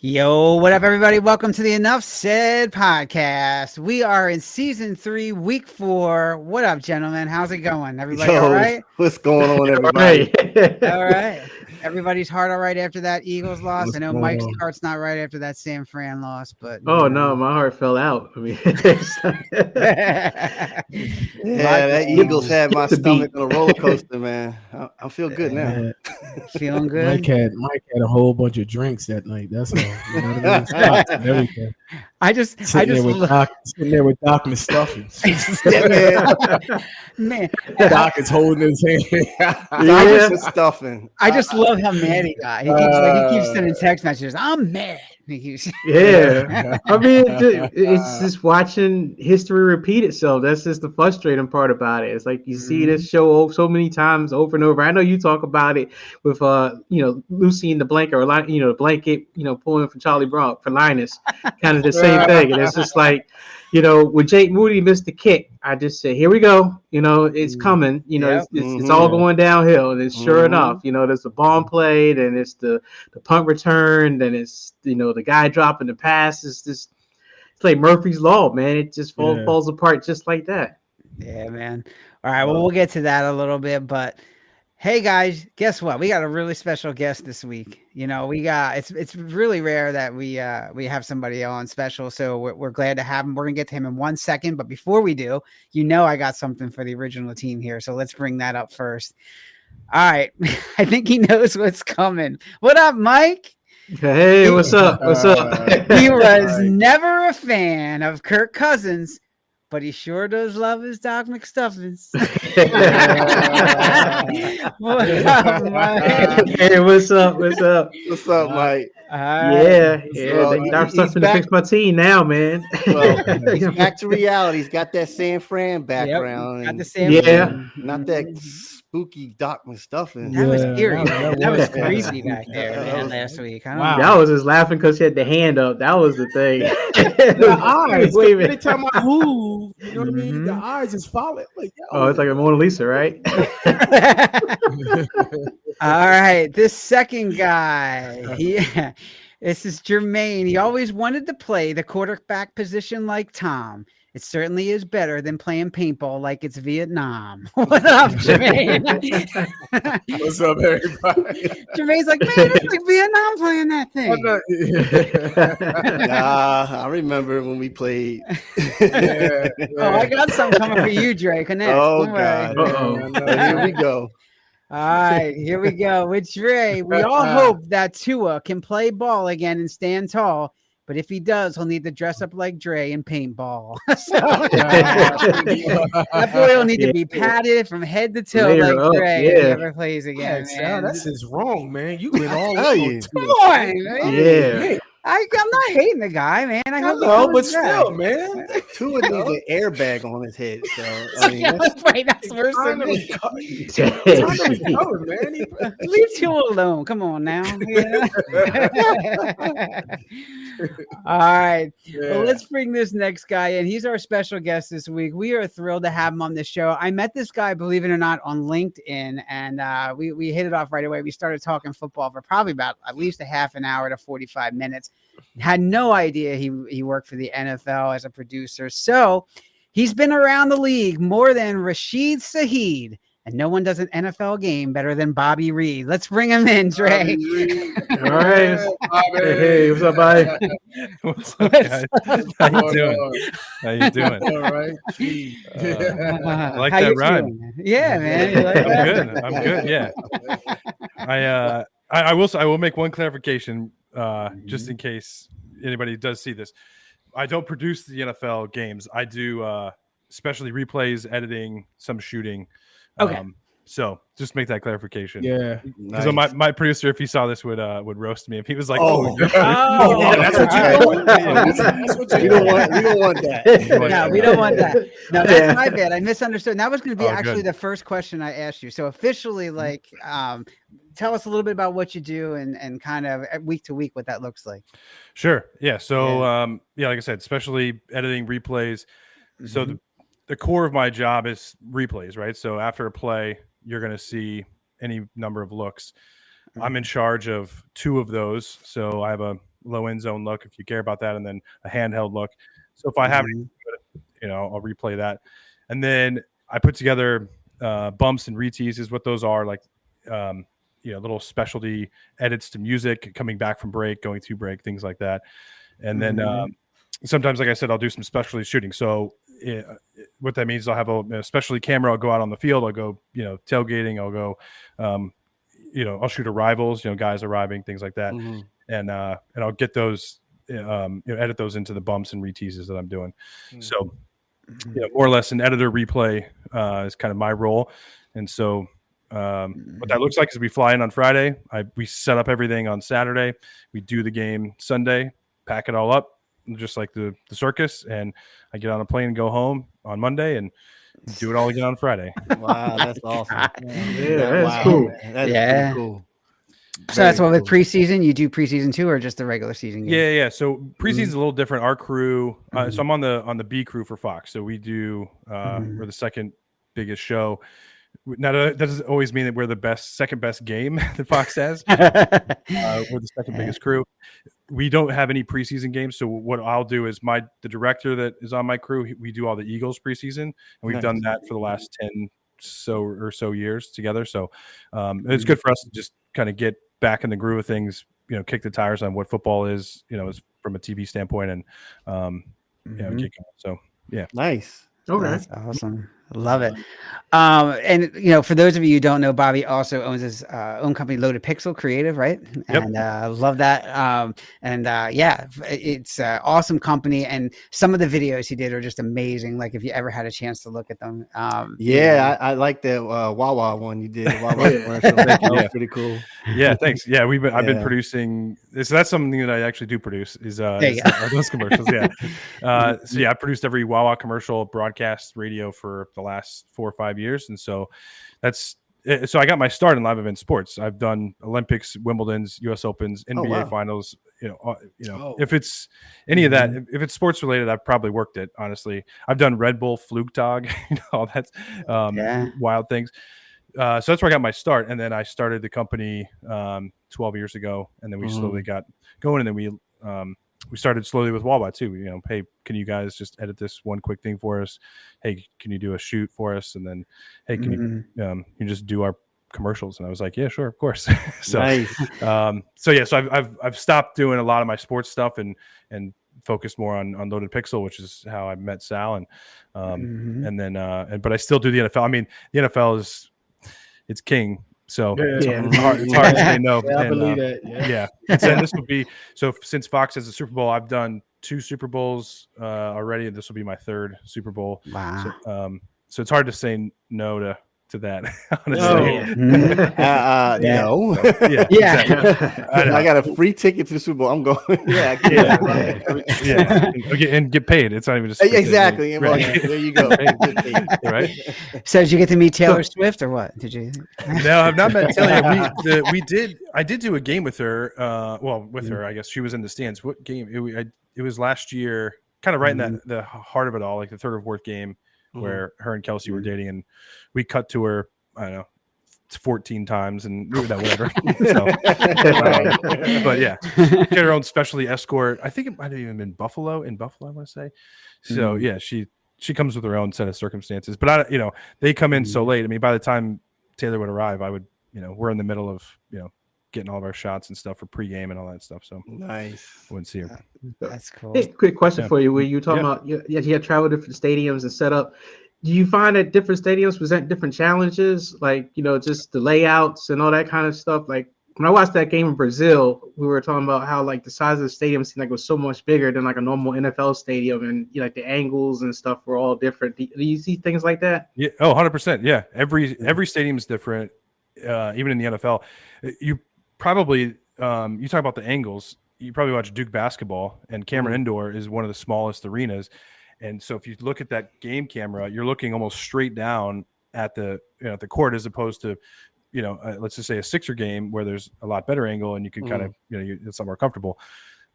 Yo, what up, everybody? Welcome to the Enough Said podcast. We are in season 3, week 4. What up, gentlemen? How's it going? Everybody all right? What's going on, everybody? All right. Everybody's heart all right after that Eagles loss. What's I know going Mike's on? heart's not right after that San Fran loss, but Oh no, my heart fell out. I mean, Yeah, that Eagles had my stomach on a roller coaster, man. I feel good now. feeling good. Mike had a whole bunch of drinks that night. That's all. You know what I mean? Shots and everything. Sitting there with Doc McStuffins. Man, Doc is holding his hand. Stuffing. I just love how mad he got. He keeps sending text messages. I'm mad. Yeah, I mean, it's just watching history repeat itself. That's just the frustrating part about it. It's like you see this show so many times over and over. I know you talk about it with Lucy in the blanket, or the blanket, pulling for Charlie Brown for Linus, kind of the same thing. And it's just like, when Jake Moody missed the kick, I just said, here we go. It's coming. It's all going downhill. And it's sure enough, there's the bomb play, then it's the punt return, then it's the guy dropping the pass. It's like Murphy's Law, man. It just falls apart just like that. Yeah, man. All right, well, we'll get to that a little bit, but hey guys, guess what? We got a really special guest this week. It's really rare that we have somebody on special, so we're glad to have him. We're gonna get to him in 1 second, but before we do, I got something for the original team here, so let's bring that up first. All right, I think he knows what's coming. What up, Mike? Hey, what's up? What's up? He was never a fan of Kirk Cousins, but he sure does love his Doc McStuffins. What up, Mike? Hey, what's up? What's up? What's up, Mike? Yeah. I'm starting to fix my team now, man. Well, he's back to reality. He's got that San Fran background. Got the San not that spooky Doc McStuffins. That was eerie. That was crazy back there, man, last week. I was just laughing because he had the hand up. That was the thing. The eyes. Every time I move, you know what I mean? The eyes is falling. Like, it's like a Mona Lisa, right? All right, this second guy, this is Jermaine. He always wanted to play the quarterback position like Tom. It certainly is better than playing paintball like it's Vietnam. What up, Jermaine? What's up, everybody? Jermaine's like, man, it's like Vietnam playing that thing. I remember when we played. Oh, I got something coming for you, Drake. Oh, God. Here we go. All right, here we go with Dre. We all hope that Tua can play ball again and stand tall. But if he does, he'll need to dress up like Dre and paintball. That boy will need to be padded from head to toe like Dre if he ever plays again. Man. This is wrong, man. You went all in. Come on, man. Yeah. I'm not hating the guy, man. I know, but still, man. Tua needs an airbag on his head. So that's worse than me. Leave Tua alone. Come on now. All right. Well, let's bring this next guy in. He's our special guest this week. We are thrilled to have him on the show. I met this guy, believe it or not, on LinkedIn, and we hit it off right away. We started talking football for probably about at least a half an hour to 45 minutes. Had no idea he worked for the NFL as a producer. So he's been around the league more than Rashid Shaheed. And no one does an NFL game better than Bobby Reed. Let's bring him in, Dre. All right. Hey, what's up, Bobby? What's up, guys? How you doing? How you doing? All right. I like that rhyme. Yeah, man. You like that? I'm good. Yeah. I will make one clarification, just in case anybody does see this. I don't produce the NFL games. I do especially replays, editing, some shooting. Okay. So just make that clarification. Yeah. Because my producer, if he saw this, would roast me if he was like, that's what you want. That's what you want. We don't want that. No, we don't want that. No, that's my bad. I misunderstood. And that was going to be actually the first question I asked you. So officially, tell us a little bit about what you do and kind of week to week what that looks like. Sure. Yeah. So like I said, especially editing replays. So the core of my job is replays, right? So after a play, you're going to see any number of looks. I'm in charge of 2 of those. So I have a low end zone look if you care about that, and then a handheld look. So if I have any, I'll replay that. And then I put together bumps and reteases, what those are, like little specialty edits to music, coming back from break, going to break, things like that. And then sometimes, like I said, I'll do some specialty shooting. So what that means is I'll have a specialty camera. I'll go out on the field. I'll go, tailgating. I'll go, I'll shoot arrivals, guys arriving, things like that. And I'll get those, edit those into the bumps and reteases that I'm doing. So, more or less an editor replay is kind of my role. And so what that looks like is we fly in on Friday. We set up everything on Saturday. We do the game Sunday, pack it all up, just like the circus. And I get on a plane and go home on Monday and do it all again on Friday. Wow, that's awesome. That's cool. That is pretty cool. So that's what with preseason, you do preseason too, or just the regular season game? Yeah. So preseason is a little different. Our crew, so I'm on the B crew for Fox. So we do we're the second biggest show. Now that doesn't always mean that we're the second best game that Fox has. We're the second biggest crew. We don't have any preseason games. So what I'll do is the director that is on my crew, we do all the Eagles preseason, and we've done that for the last 10 or so years together. So it's good for us to just kind of get back in the groove of things, kick the tires on what football is, from a TV standpoint, and get going. So yeah, nice. Okay, that's awesome. Love it. And for those of you who don't know, Bobby also owns his own company, Loaded Pixel Creative, right? Yep. And love that. It's an awesome company, and some of the videos he did are just amazing. Like if you ever had a chance to look at them. I like that Wawa one you did. Wawa commercial. That was pretty cool. Yeah, thanks. Yeah, I've been producing. So that's something that I actually do produce is those commercials. Yeah. I produced every Wawa commercial, broadcast, radio for the last 4 or 5 years, and so so I got my start in live event sports. I've done Olympics, Wimbledon's, U.S. Opens, NBA finals. If it's any of that, if it's sports related, I've probably worked it. Honestly, I've done Red Bull, Flugtag, all that wild things. So that's where I got my start, and then I started the company 12 years ago, and then we slowly got going, and then we started slowly with Wawa too. Hey, can you guys just edit this one quick thing for us? Hey, can you do a shoot for us? And then, hey, can you just do our commercials? And I was like, yeah, sure, of course. So, nice. So I've stopped doing a lot of my sports stuff and focused more on Loaded Pixel, which is how I met Sal. And but I still do the NFL. I mean, the NFL it's king. So it's hard to say no. I believe that. Yeah. And this will be since Fox has a Super Bowl, I've done 2 Super Bowls already, and this will be my 3rd Super Bowl. Wow. So it's hard to say no to that. Honestly, no. Exactly. I got a free ticket to the Super Bowl. I'm going. And get paid. It's not even just exactly. Right. There you go. Right. So did you get to meet Taylor Swift or what? Did you? No, I've not met Taylor. I did do a game with her. With her, I guess she was in the stands. What game? It was last year, kind of right in the heart of it all, like the 3rd or 4th game, where her and Kelsey were dating, and we cut to her, I don't know, 14 times and whatever. But yeah, she had her own specialty escort. I think it might have even been Buffalo, I want to say. So yeah, she comes with her own set of circumstances, but they come in so late. I mean, by the time Taylor would arrive, I would, we're in the middle of, getting all of our shots and stuff for pregame and all that stuff. So nice. I wouldn't see her. That's cool. Hey, quick question for you. Were you talking about you had traveled different stadiums and set up? Do you find that different stadiums present different challenges, like just the layouts and all that kind of stuff? Like when I watched that game in Brazil, we were talking about how like the size of the stadium seemed like it was so much bigger than like a normal NFL stadium, and like the angles and stuff were all different. Do you see things like that? Yeah. Oh, 100%. Yeah. Every stadium is different. Even in the NFL, you probably you talk about the angles. You probably watch Duke basketball, and Cameron Indoor is one of the smallest arenas. And so if you look at that game camera, you're looking almost straight down at the the court, as opposed to let's just say a Sixer game where there's a lot better angle and you can kind of it's somewhere comfortable.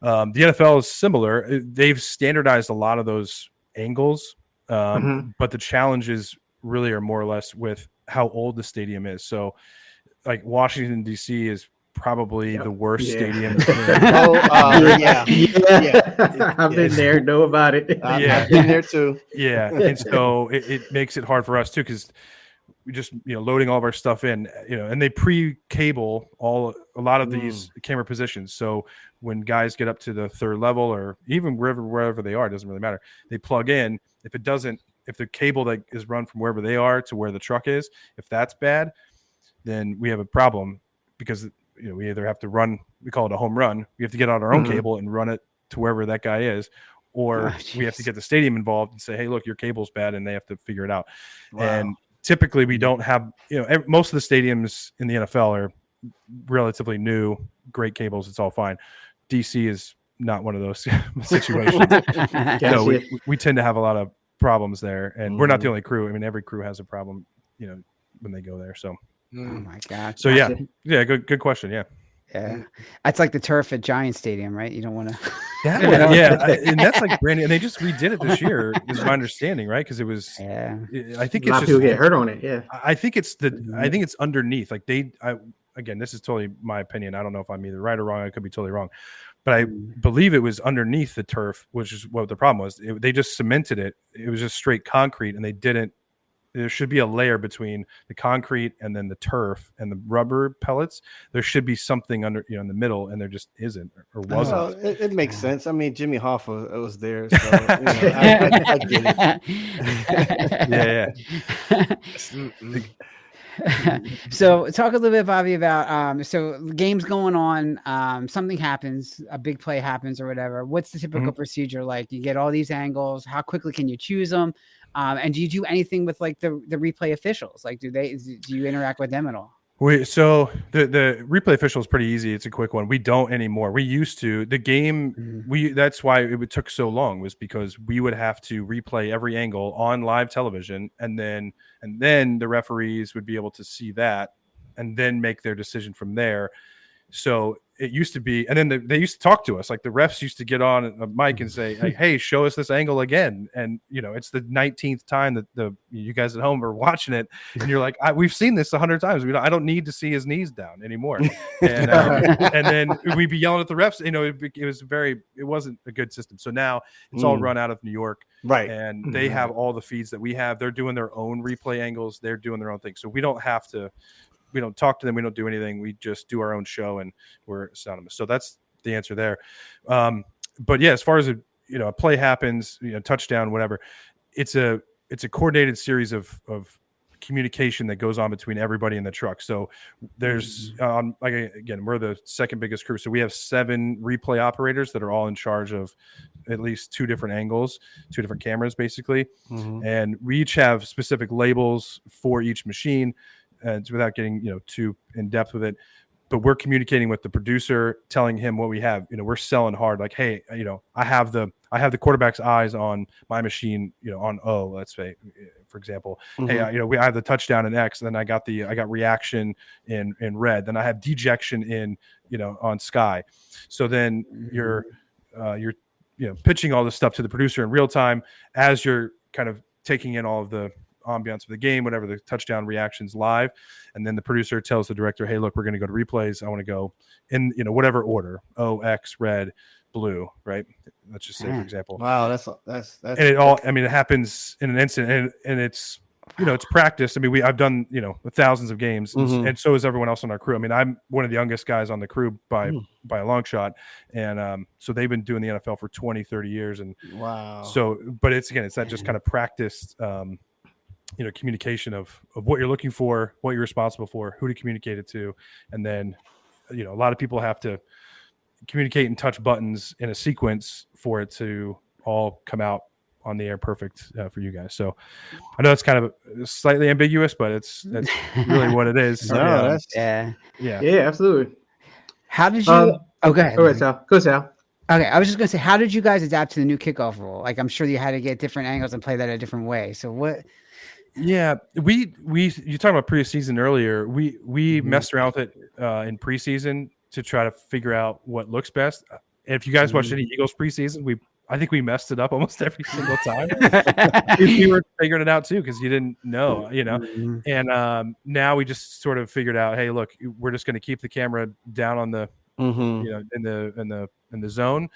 The NFL is similar. They've standardized a lot of those angles, but the challenges really are more or less with how old the stadium is. So like Washington D.C. is probably the worst stadium. Yeah. I've been there. Know about it. I've been there too. Yeah, and so it makes it hard for us too, because we just loading all of our stuff in, and they pre-cable a lot of these camera positions. So when guys get up to the third level, or even wherever they are, it doesn't really matter. They plug in. If the cable that is run from wherever they are to where the truck is, if that's bad, then we have a problem, because we either have to run, we call it a home run. We have to get on our own cable and run it to wherever that guy is, or we have to get the stadium involved and say, hey, look, your cable's bad, and they have to figure it out. Wow. And typically we don't have, most of the stadiums in the NFL are relatively new, great cables. It's all fine. DC is not one of those situations. We tend to have a lot of problems there, and we're not the only crew. I mean, every crew has a problem, when they go there. So, oh my God. So yeah, good question. Yeah. Yeah, that's like the turf at Giant Stadium, right? You don't want to. And that's like brand new. And they just redid it this year, is my understanding, right? Because it was. Yeah. I think a lot of people get hurt on it. Yeah. I think it's I think it's underneath. Like again, this is totally my opinion. I don't know if I'm either right or wrong. I could be totally wrong, but I believe it was underneath the turf, which is what the problem was. They just cemented it. It was just straight concrete, and they didn't. There should be a layer between the concrete and then the turf and the rubber pellets. There should be something under, in the middle, and there just isn't, or wasn't. Well, it makes sense. I mean, Jimmy Hoffa was there, so I get it. Yeah. So talk a little bit, Bobby, about so games going on, something happens, a big play happens or whatever. What's the typical procedure like? You get all these angles. How quickly can you choose them? And do you do anything with like the replay officials? Like, do you interact with them at all? So the replay official is pretty easy. It's a quick one. We don't anymore. We used to. The game, that's why it took so long, was because we would have to replay every angle on live television, and then the referees would be able to see that and then make their decision from there. So it used to be, and then they used to talk to us. Like the refs used to get on a mic and say, like, hey, show us this angle again. And, it's the 19th time that you guys at home are watching it. And you're like, we've seen this 100 times. I don't need to see his knees down anymore. And and then we'd be yelling at the refs. It wasn't a good system. So now it's all run out of New York. Right. And they have all the feeds that we have. They're doing their own replay angles. They're doing their own thing. So we don't talk to them. We don't do anything. We just do our own show, and we're synonymous. So that's the answer there. But yeah, as far as a play happens, touchdown, whatever, it's a coordinated series of communication that goes on between everybody in the truck. So there's again, we're the second biggest crew. So we have 7 replay operators that are all in charge of at least 2 different angles, 2 different cameras, basically. And we each have specific labels for each machine. Without getting too in depth with it, but we're communicating with the producer, telling him what we have. We're selling hard, like, hey, I have the quarterback's eyes on my machine, on O, let's say, for example. Hey, I have the touchdown in X, and then I got reaction in red, then I have dejection in on Sky. So then you're pitching all this stuff to the producer in real time as you're kind of taking in all of the ambiance of the game, whatever, the touchdown reactions live. And then the producer tells the director, hey, look, we're going to go to replays. I want to go in, whatever order, O, X, red, blue, right? Let's just say, for example. Wow. That's and it all, it happens in an instant, and it's, it's practice. I've done, thousands of games, and so is everyone else on our crew. I'm one of the youngest guys on the crew by a long shot. And so they've been doing the NFL for 20, 30 years. And wow. So, but it's that just kind of practiced, communication of what you're looking for, what you're responsible for, who to communicate it to. And then, a lot of people have to communicate and touch buttons in a sequence for it to all come out on the air perfect for you guys. So I know it's kind of slightly ambiguous, but that's really what it is. Yeah, absolutely. How did you go ahead. Go ahead, Sal. Go, Sal. Okay, I was just gonna say, how did you guys adapt to the new kickoff rule? Like, I'm sure you had to get different angles and play that a different way. So what? Yeah, you talked about preseason earlier. We messed around with it in preseason to try to figure out what looks best. If you guys watched any Eagles preseason, I think we messed it up almost every single time. We were figuring it out too because you didn't know, And now we just sort of figured out, hey, look, we're just going to keep the camera down on the, in the zone,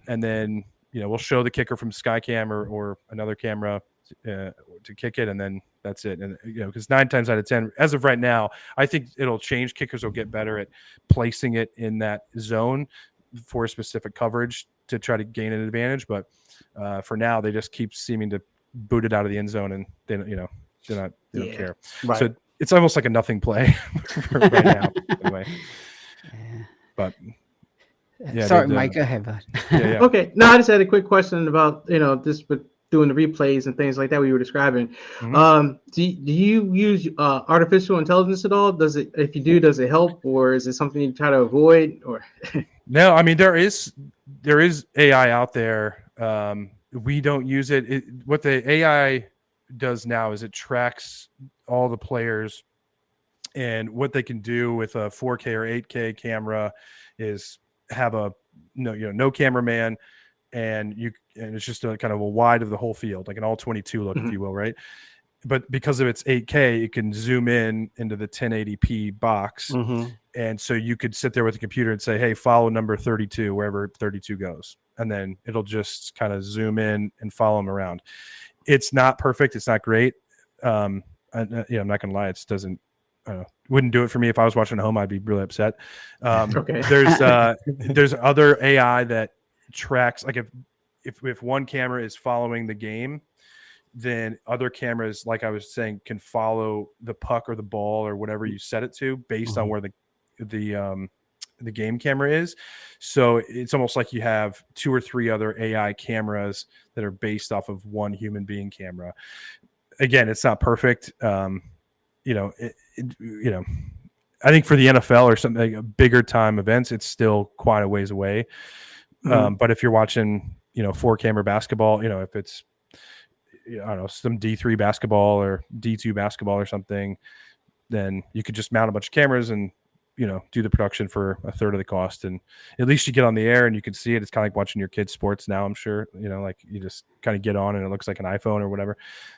and then we'll show the kicker from Skycam or another camera to kick it, and then that's it. And because 9 times out of 10, as of right now, I think it'll change. Kickers will get better at placing it in that zone for specific coverage to try to gain an advantage. But for now, they just keep seeming to boot it out of the end zone, and they don't care. Right. So it's almost like a nothing play right now. Anyway. But sorry, Mike, go ahead, bud. Yeah. Okay. No, I just had a quick question about just with doing the replays and things like that we were describing. Do you use artificial intelligence at all? If you do, does it help, or is it something you try to avoid? Or no, I mean there is AI out there. We don't use it. What the AI does now is it tracks all the players, and what they can do with a 4K or 8K camera is have a no cameraman, and it's just a kind of a wide of the whole field, like an all 22 look, if you will, right? But because of its 8K, it can zoom in into the 1080p box, and so you could sit there with a computer and say, "Hey, follow number 32 wherever 32 goes," and then it'll just kind of zoom in and follow them around. It's not perfect. It's not great. I'm not gonna lie. It doesn't. Wouldn't do it for me. If I was watching at home, I'd be really upset. Okay. There's other AI that tracks, like if one camera is following the game, then other cameras, like I was saying, can follow the puck or the ball or whatever you set it to based on where the game camera is. So it's almost like you have 2 or 3 other AI cameras that are based off of one human being camera. Again, it's not perfect. I think for the NFL or something like bigger time events, it's still quite a ways away. But if you're watching, 4-camera basketball, if it's, I don't know, some D3 basketball or D2 basketball or something, then you could just mount a bunch of cameras and, do the production for a third of the cost. And at least you get on the air and you can see it. It's kind of like watching your kids' sports now, I'm sure, like you just kind of get on and it looks like an iPhone or whatever.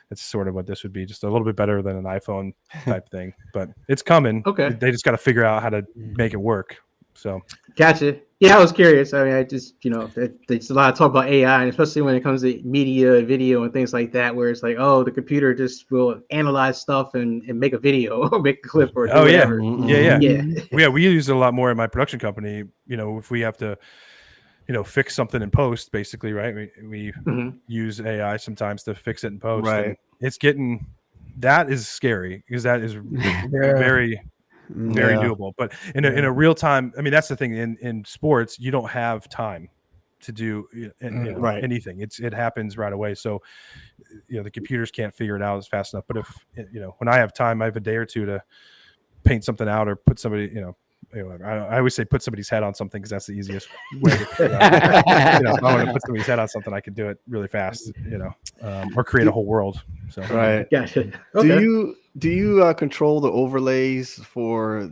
It's sort of what this would be, just a little bit better than an iPhone type thing, but it's coming. Okay. They just got to figure out how to make it work. So. Gotcha. Yeah, I was curious. I mean, I just, there's a lot of talk about AI, and especially when it comes to media, video, and things like that, where it's like, oh, the computer just will analyze stuff and make a video or make a clip or whatever. Yeah. We use it a lot more in my production company. If we have to, fix something in post, basically, right? We use AI sometimes to fix it in post. Right. And that is scary because that is very doable. But in a real time, I mean, that's the thing in sports, you don't have time to do anything. It happens right away. So, the computers can't figure it out as fast enough. But if, when I have time, I have a day or two to paint something out or put somebody, I always say put somebody's head on something because that's the easiest way to figure it out. If I want to put somebody's head on something, I can do it really fast, or create a whole world. So right. Gotcha. Okay. Do you control the overlays for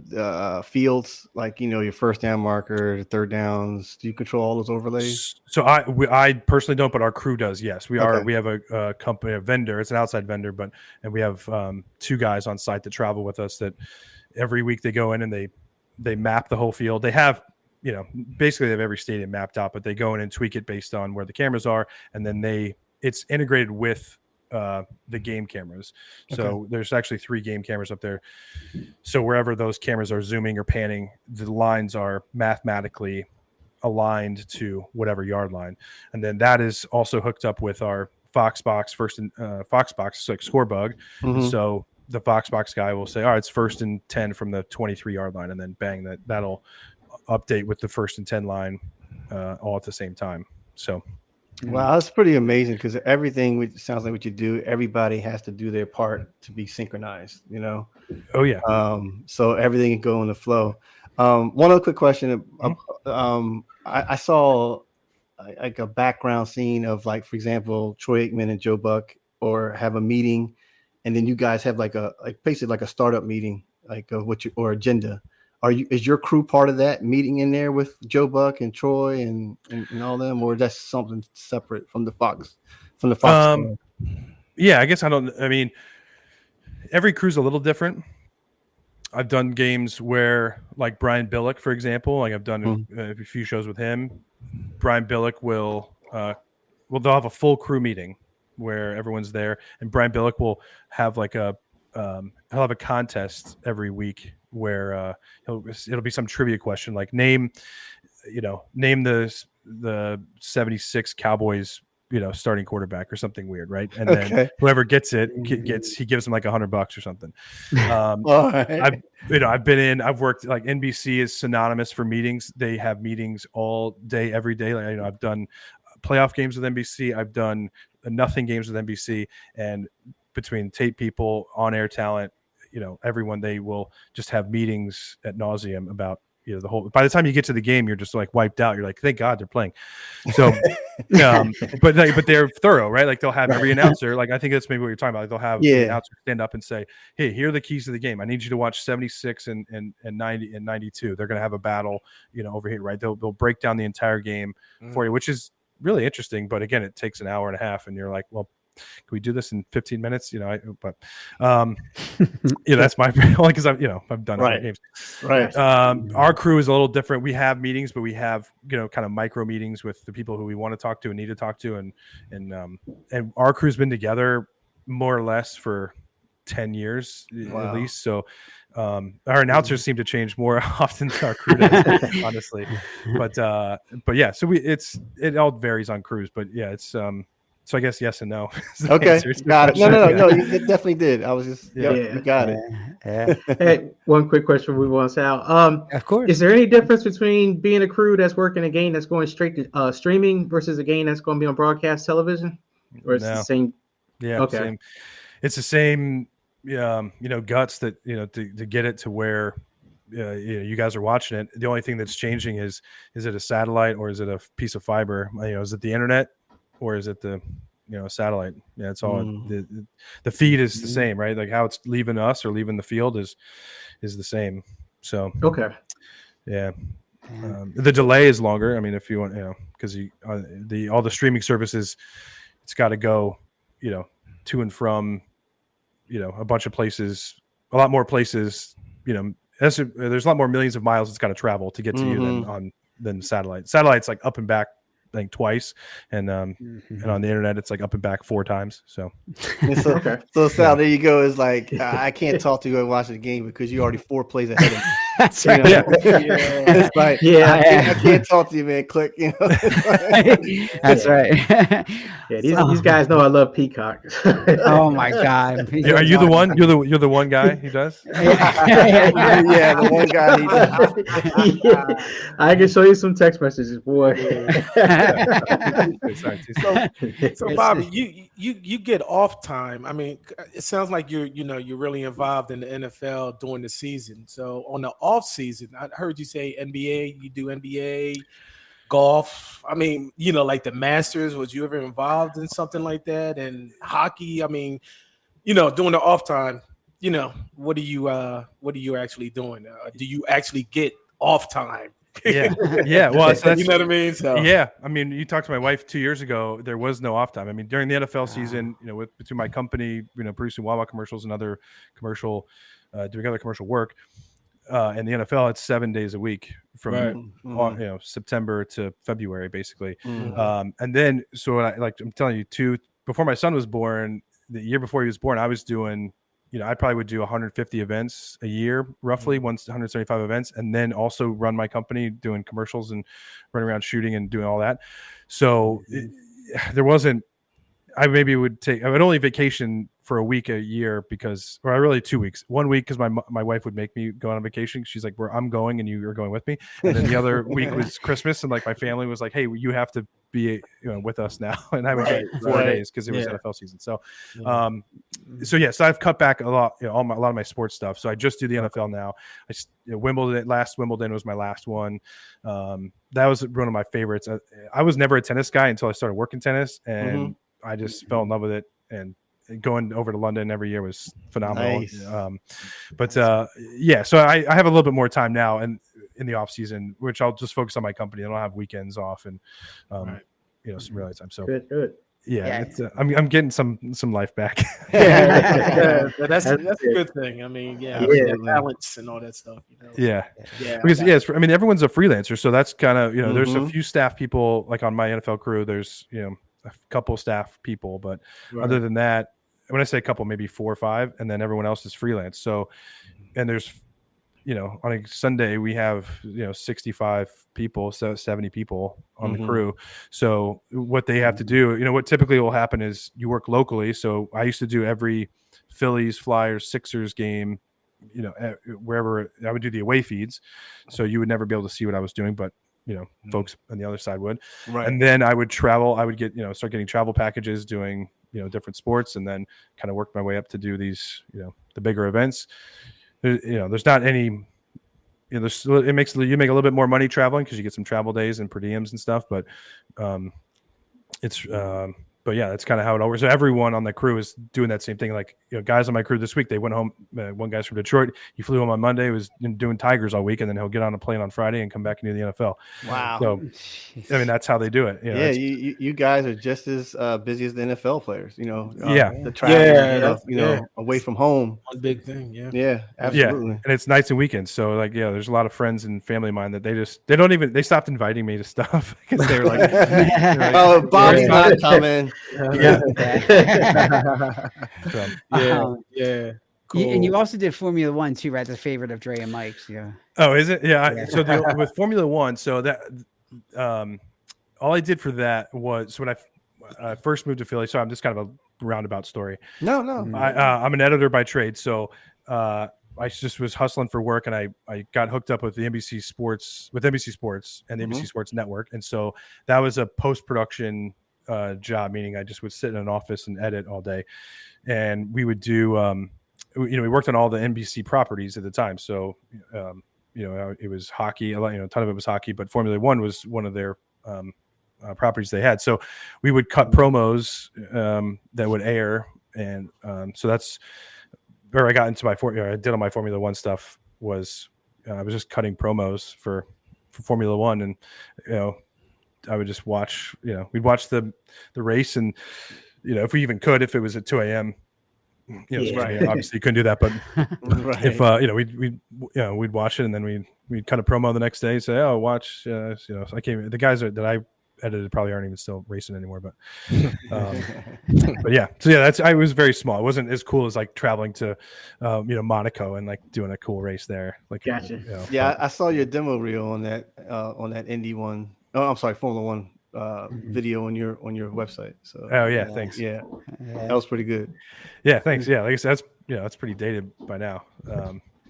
fields, like your first down marker, third downs? Do you control all those overlays? So I personally don't, but our crew does. Yes, we have a company, a vendor. It's an outside vendor, and we have 2 guys on site that travel with us. That every week they go in and they map the whole field. They have basically they have every stadium mapped out, but they go in and tweak it based on where the cameras are, and then it's integrated with the game cameras. So there's actually 3 game cameras up there. So wherever those cameras are zooming or panning, the lines are mathematically aligned to whatever yard line. And then that is also hooked up with our Foxbox Foxbox, like Scorebug. So the Foxbox guy will say, all right, it's 1st and 10 from the 23 yard line. And then bang, that'll update with the 1st and 10 line all at the same time. So wow, that's pretty amazing because everything sounds like what you do, everybody has to do their part to be synchronized, Oh yeah. So everything can go in the flow. One other quick question. I saw like a background scene of, like, for example, Troy Aikman and Joe Buck or have a meeting, and then you guys have basically like a startup meeting, like or agenda. is your crew part of that meeting in there with Joe Buck and Troy and all them, or that's something separate from the Fox Yeah, I guess I mean, every crew's a little different. I've done games where, like Brian Billick, for example, like I've done a few shows with him. Brian Billick will they'll have a full crew meeting where everyone's there, and Brian Billick will have like he'll have a contest every week where it'll be some trivia question like name the 76 Cowboys starting quarterback or something weird, right? And then whoever gets it he gives them like $100 or something. I've worked, like, NBC is synonymous for meetings. They have meetings all day, every day. Like, I've done playoff games with NBC. I've done nothing games with NBC, and between tape people, on air talent, everyone, they will just have meetings ad nauseum about the whole. By the time you get to the game, you're just like wiped out. You're like, thank God they're playing. So, but they're thorough, right? Like, they'll have every announcer. Like, I think that's maybe what you're talking about. Like, they'll have the announcer stand up and say, "Hey, here are the keys to the game. I need you to watch 76 and 90 and 92. They're going to have a battle, over here, right? They'll break down the entire game for you, which is really interesting. But again, it takes an hour and a half, and you're like, well, can we do this in 15 minutes? That's my only because I've done other games. Right. Our crew is a little different. We have meetings, but we have kind of micro meetings with the people who we want to talk to and need to talk to, and our crew's been together more or less for 10 years at least. So our announcers seem to change more often than our crew does, honestly. But yeah, so it all varies on crews, but yeah, it's so I guess yes and no. Okay, got it. No, you definitely did. I was just you got it. Yeah. Hey, one quick question we want to out. Of course. Is there any difference between being a crew that's working a game that's going straight to streaming versus a game that's going to be on broadcast television, or it's the same? Yeah, okay. Same. It's the same. Guts that to get it to where you guys are watching it. The only thing that's changing is it a satellite or is it a piece of fiber? Is it the internet or is it the satellite? Yeah, it's all the feed is the same, right? Like how it's leaving us or leaving the field is the same. So yeah. The delay is longer. I mean, if you want, because all the streaming services, it's got to go, to and from, a bunch of places, a lot more places. There's a lot more millions of miles it's got to travel to get to you than satellite. Satellite's like up and back, I think, twice, and on the internet it's like up and back 4 times. So Sal, there you go. Is like I can't talk to you and watch the game because you're already 4 plays ahead of me. That's right. It's like I can't talk to you, man. Click. That's right. These guys know I love Peacock. Oh my God! Yeah, are you the one? You're the one guy who does. Yeah, the one guy he does. I can show you some text messages, boy. So Bobby, you get off time. I mean, it sounds like you're really involved in the NFL during the season. So on the off season, I heard you say NBA. You do NBA, golf. I mean, like the Masters. Was you ever involved in something like that? And hockey. I mean, during the off time, what are you actually doing? Do you actually get off time? Yeah. Well, so you know what I mean. So yeah, I mean, you talked to my wife 2 years ago. There was no off time. I mean, during the NFL season, between my company, producing Wawa commercials and other commercial, doing other commercial work, and the NFL, it's 7 days a week from September to February, basically. And then, so I'm telling you, before my son was born, the year before he was born, I was doing. I probably would do 150 events a year, roughly 175 events, and then also run my company doing commercials and running around shooting and doing all that. So there wasn't. I would only vacation for a week a year or really 2 weeks. 1 week because my wife would make me go on vacation. She's like, I'm going and you are going with me. And then the other week was Christmas, and like my family was like, hey, you have to be with us now. And I would get 4 days because it was NFL season. So so I've cut back a lot, a lot of my sports stuff. So I just do the NFL now. Last Wimbledon was my last one. That was one of my favorites. I was never a tennis guy until I started working tennis, and I just fell in love with it. And going over to London every year was phenomenal. Nice. Yeah, so I have a little bit more time now and in the off season, which I'll just focus on my company. I don't have weekends off and some real time. So Good. Yeah. It's, I'm getting some life back. That's a good thing. I mean, balance and all that stuff. Yeah. Because I mean, everyone's a freelancer, so that's kind of there's a few staff people like on my NFL crew. There's a couple staff people, but other than that, when I say a couple, maybe 4 or 5, and then everyone else is freelance. So, and there's on a Sunday we have 65 people, so 70 people on the crew. So what they have to do, what typically will happen is you work locally. So I used to do every Phillies, Flyers, Sixers game, wherever I would do the away feeds. So you would never be able to see what I was doing, but folks on the other side would. Right. And then I would travel. I would get start getting travel packages, doing different sports, and then kind of work my way up to do these the bigger events. There's not any, you make a little bit more money traveling because you get some travel days and per diems and stuff, but but yeah, that's kind of how it all works. So everyone on the crew is doing that same thing. Like, guys on my crew this week, they went home. One guy's from Detroit. He flew home on Monday, was doing Tigers all week, and then he'll get on a plane on Friday and come back into the NFL. Wow. So, I mean, that's how they do it. You guys are just as busy as the NFL players, the travel, away from home. One big thing. Yeah. Yeah, absolutely. Yeah. And it's nights and weekends. So like, there's a lot of friends and family of mine that they stopped inviting me to stuff because they were like, oh, Bobby's not coming. Yeah. Cool. And you also did Formula One too, right? The favorite of Dre and Mike's. Yeah. Oh, is it? Yeah. So with Formula One, so that all I did for that was when I first moved to Philly. So I'm just kind of a roundabout story. No. I'm an editor by trade, so I just was hustling for work, and I got hooked up with the NBC Sports and the NBC Sports Network, and so that was a post-production job, meaning I just would sit in an office and edit all day, and we would do we worked on all the NBC properties at the time, so it was hockey, a ton of it was hockey, but Formula One was one of their properties they had, so we would cut promos that would air, and so that's where I got into I did all my Formula One stuff. Was I was just cutting promos for Formula One, and I would just watch, we'd watch the race, and if we even could, if it was at 2 a.m. Obviously you couldn't do that, but if we'd watch it, and then we'd cut a promo the next day, say, oh, watch, so I came. The guys that I edited probably aren't even still racing anymore, but yeah. So yeah, I was very small. It wasn't as cool as like traveling to Monaco and like doing a cool race there. Like, gotcha. Yeah, I saw your demo reel on that Indy one. Oh, I'm sorry, Formula One video on your website. So thanks. Yeah, that was pretty good. Yeah, thanks. Yeah, like I said, that's pretty dated by now.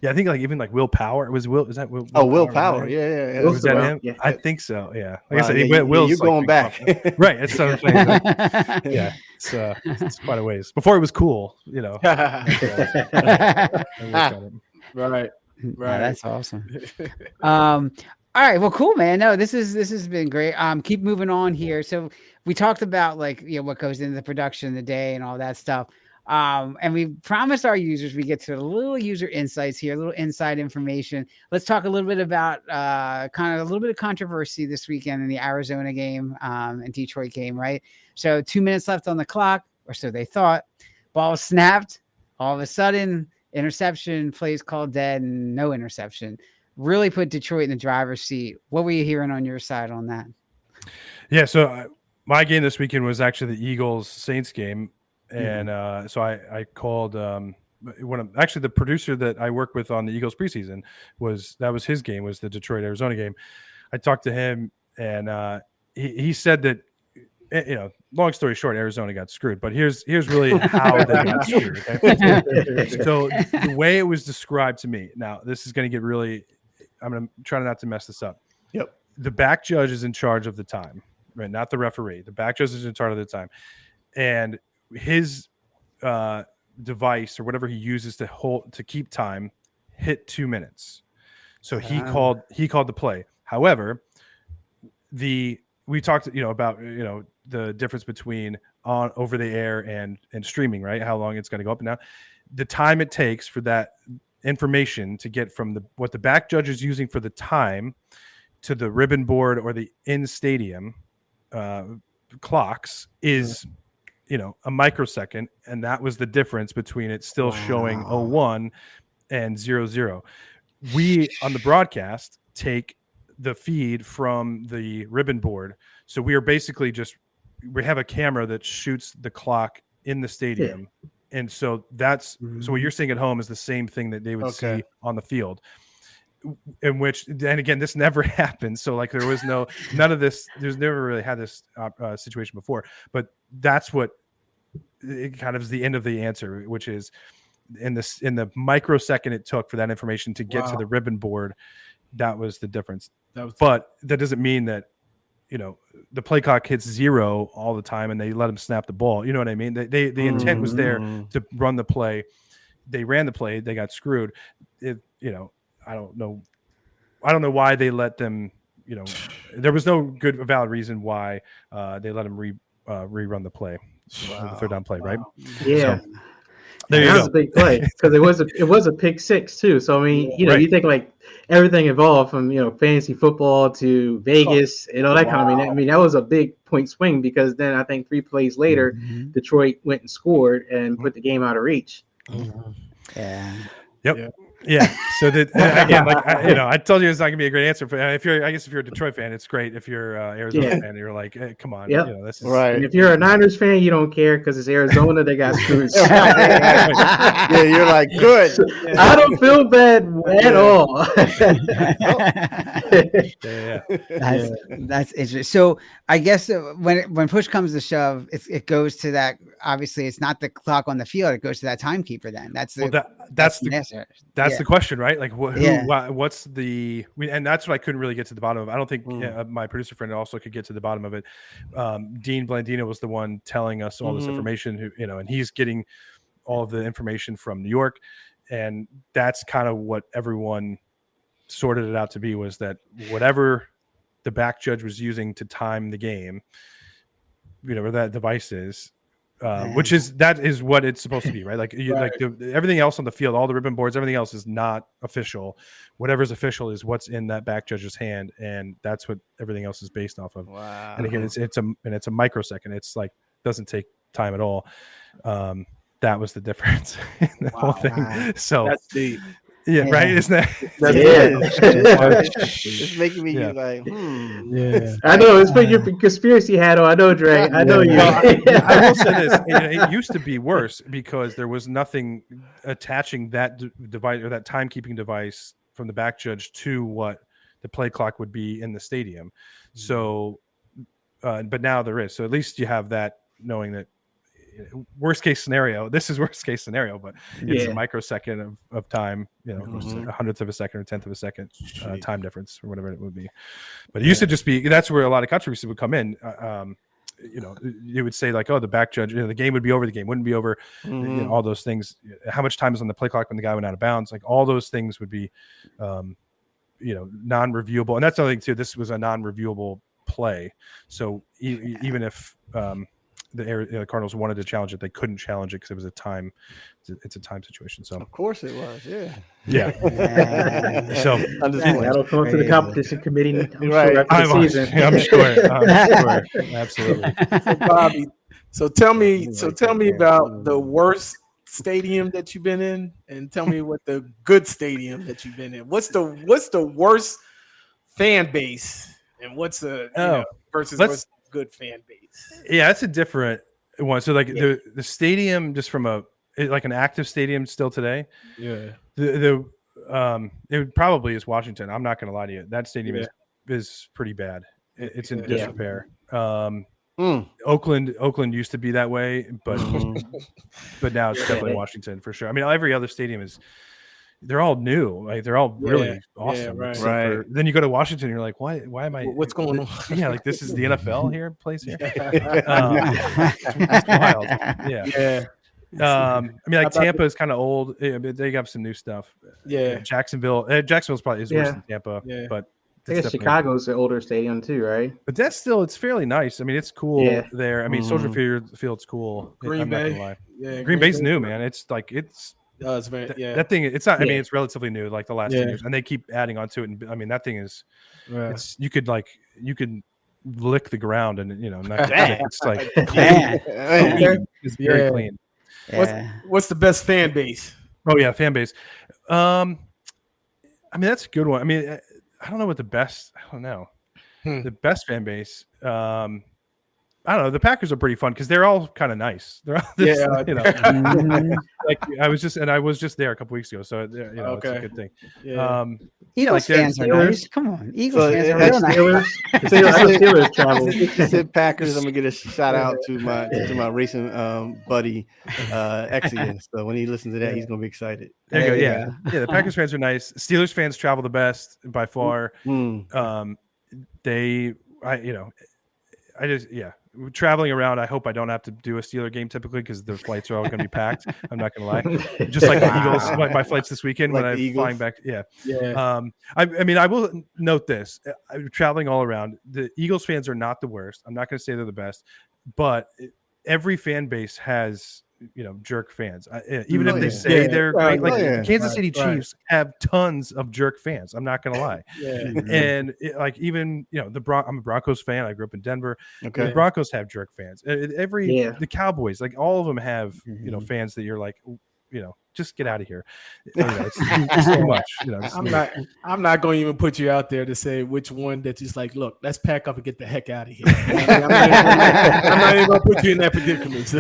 Yeah, I think like even like Will Power is that Will? Oh, Will Power. Yeah. Was that him? Yeah. I think so. Yeah. Like I said, Will's you're going back. Right. It's so yeah. It's quite a ways. Before it was cool, Right. That's awesome. All right. Well, cool, man. No, this has been great. Keep moving on here. So we talked about like, what goes into the production of the day and all that stuff. And we promised our users we get to a little user insights here, a little inside information. Let's talk a little bit about kind of a little bit of controversy this weekend in the Arizona game and Detroit game, right? So 2 minutes left on the clock, or so they thought. Ball snapped. All of a sudden, interception, plays called dead, and no interception. Really put Detroit in the driver's seat. What were you hearing on your side on that? Yeah, so my game this weekend was actually the Eagles-Saints game. And so I called actually the producer that I work with on the Eagles preseason was his game, was the Detroit Arizona game. I talked to him, and he said that long story short, Arizona got screwed. But here's really how they got screwed. Okay? So the way it was described to me, now this is going to get really. I'm going to try not to mess this up. Yep. The back judge is in charge of the time, right? Not the referee. The back judge is in charge of the time, and his device or whatever he uses to keep time hit 2 minutes. So he called the play. However, we talked, about the difference between on over the air and streaming, right? How long it's going to go up and down. The time it takes for that information to get from what the back judge is using for the time to the ribbon board or the in stadium clocks is a microsecond, and that was the difference between it still showing 01 and 00. We on the broadcast take the feed from the ribbon board, so we are basically we have a camera that shoots the clock in the stadium. And so so what you're seeing at home is the same thing that they would see on the field, in which, and again, this never happened. So like there was none of this, there's never really had this situation before, but that's what it kind of is the end of the answer, which is in the microsecond it took for that information to get to the ribbon board. That was the difference. But that doesn't mean that, the play clock hits 0 all the time and they let them snap the ball. You know what I mean? The intent was there to run the play. They ran the play. They got screwed. I don't know why they let them, there was no good valid reason why they let them rerun the play, the third down play, right? Yeah. So, that was a big play because it was a pick six too. So I mean, you think like everything evolved from fantasy football to Vegas and all that kind of. I mean that was a big point swing because then I think 3 plays later, Detroit went and scored and put the game out of reach. Yeah. Yep. Yeah. So that again, like I told you, it's not gonna be a great answer. But if you're a Detroit fan, it's great. If you're Arizona fan, you're like, hey, come on, this is right. And if you're a Niners fan, you don't care because it's Arizona. They got screwed. Yeah, you're like good. I don't feel bad at all. That's interesting. So I guess when push comes to shove, it goes to that. Obviously, it's not the clock on the field; it goes to that timekeeper. Then that's the question, right? Like, what's the? And that's what I couldn't really get to the bottom of. I don't think my producer friend also could get to the bottom of it. Dean Blandino was the one telling us all this information, and he's getting all of the information from New York, and that's kind of what everyone sorted it out to be, was that whatever the back judge was using to time the game, whatever that device is. That is what it's supposed to be, right? Like everything else on the field, all the ribbon boards, everything else is not official. Whatever's official is what's in that back judge's hand, and that's what everything else is based off of. Wow. And again, it's a microsecond. It's like doesn't take time at all. That was the difference in the whole thing. Wow. So that's deep. Yeah, right. Isn't that? It's making me like, Yeah. I know it's putting your conspiracy hat on. I know, Dre. I know you. I will say this: it used to be worse because there was nothing attaching that device or that timekeeping device from the back judge to what the play clock would be in the stadium. So, but now there is. So at least you have that, knowing that. Worst case scenario, this is worst case scenario, but it's a microsecond of time, a 100th of a second or 10th of a second time difference or whatever it would be. But it used to just be, that's where a lot of controversy would come in. You would say like, oh, the back judge, the game would be over, the game wouldn't be over, all those things. How much time is on the play clock when the guy went out of bounds? Like all those things would be, non-reviewable. And that's the other thing too. This was a non-reviewable play. So even if, the Cardinals wanted to challenge it, they couldn't challenge it because it was a time. It's a time situation. So of course it was, yeah. So that'll come to the competition committee. I'm sure. Absolutely. So Bobby, tell me about the worst stadium that you've been in, and tell me what the good stadium that you've been in. What's the worst fan base, and what's the versus good fan base? Yeah, that's a different one. So like the stadium, just from like an active stadium still today. Yeah. It probably is Washington. I'm not going to lie to you. That stadium is pretty bad. It's in disrepair. Oakland used to be that way, but now it's definitely Washington for sure. I mean, every other stadium they're all new. Like they're all really awesome. Yeah, right. Then you go to Washington, and you're like, why am I? What's going on? Yeah, like this is the NFL here, place here. It's wild. Yeah. I mean, like Tampa is kind of old. They got some new stuff. Yeah. Jacksonville's probably is worse than Tampa. Yeah. But I guess Chicago's an older stadium too, right? But that's still, it's fairly nice. I mean, it's cool there. I mean, Soldier Field's cool. Green Bay. Not gonna lie. Yeah, Green Bay's new, man. It's like that thing. It's not. I mean, it's relatively new, like the last 10 years, and they keep adding on to it. And I mean, that thing is. It's you could lick the ground and not it's like clean. It's very clean. What's the best fan base? Oh yeah, fan base. I mean, that's a good one. I mean, I don't know what the best. I don't know the best fan base. I don't know. The Packers are pretty fun because they're all kind of nice. They're all like I was just there a couple weeks ago, so it's a good thing. Yeah. Eagles fans are nice. Come on, Eagles fans are real nice. Steelers travel. You said Packers. I'm gonna get a shout out to my racing buddy Exian. So when he listens to that, he's gonna be excited. There you go. Yeah. The Packers fans are nice. Steelers fans travel the best by far. Traveling around, I hope I don't have to do a Steeler game typically because the flights are all going to be packed. I'm not going to lie. Just like the Eagles, my flights this weekend when I'm flying back. Yeah. I mean, I will note this. I'm traveling all around. The Eagles fans are not the worst. I'm not going to say they're the best, but every fan base has jerk fans. Even if they say they're great, like Kansas City Chiefs have tons of jerk fans. I'm not gonna lie. And even I'm a Broncos fan. I grew up in Denver. The Broncos have jerk fans. The Cowboys, like all of them have fans that you're like, just get out of here. It's too much. I'm not going to even put you out there to say which one that just like, look, let's pack up and get the heck out of here. I'm not even going to put you in that predicament.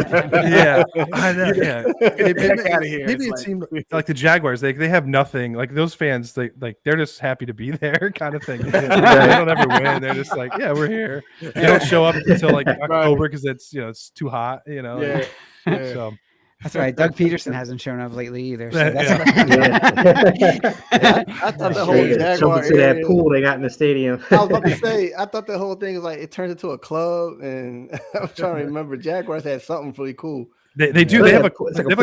I know. Yeah, get the heck out of here. Maybe it seemed like the Jaguars. They have nothing. Like those fans, they're just happy to be there, kind of thing. They don't ever win. They're just like, yeah, we're here. They don't show up until like October because it's too hot. So. That's right. Doug Peterson hasn't shown up lately either. So that's I thought the whole Jaguar to that pool they got in the stadium. I was about to say, I thought the whole thing was like it turned into a club, and I'm trying to remember. Jaguars had something really cool. They do. They have like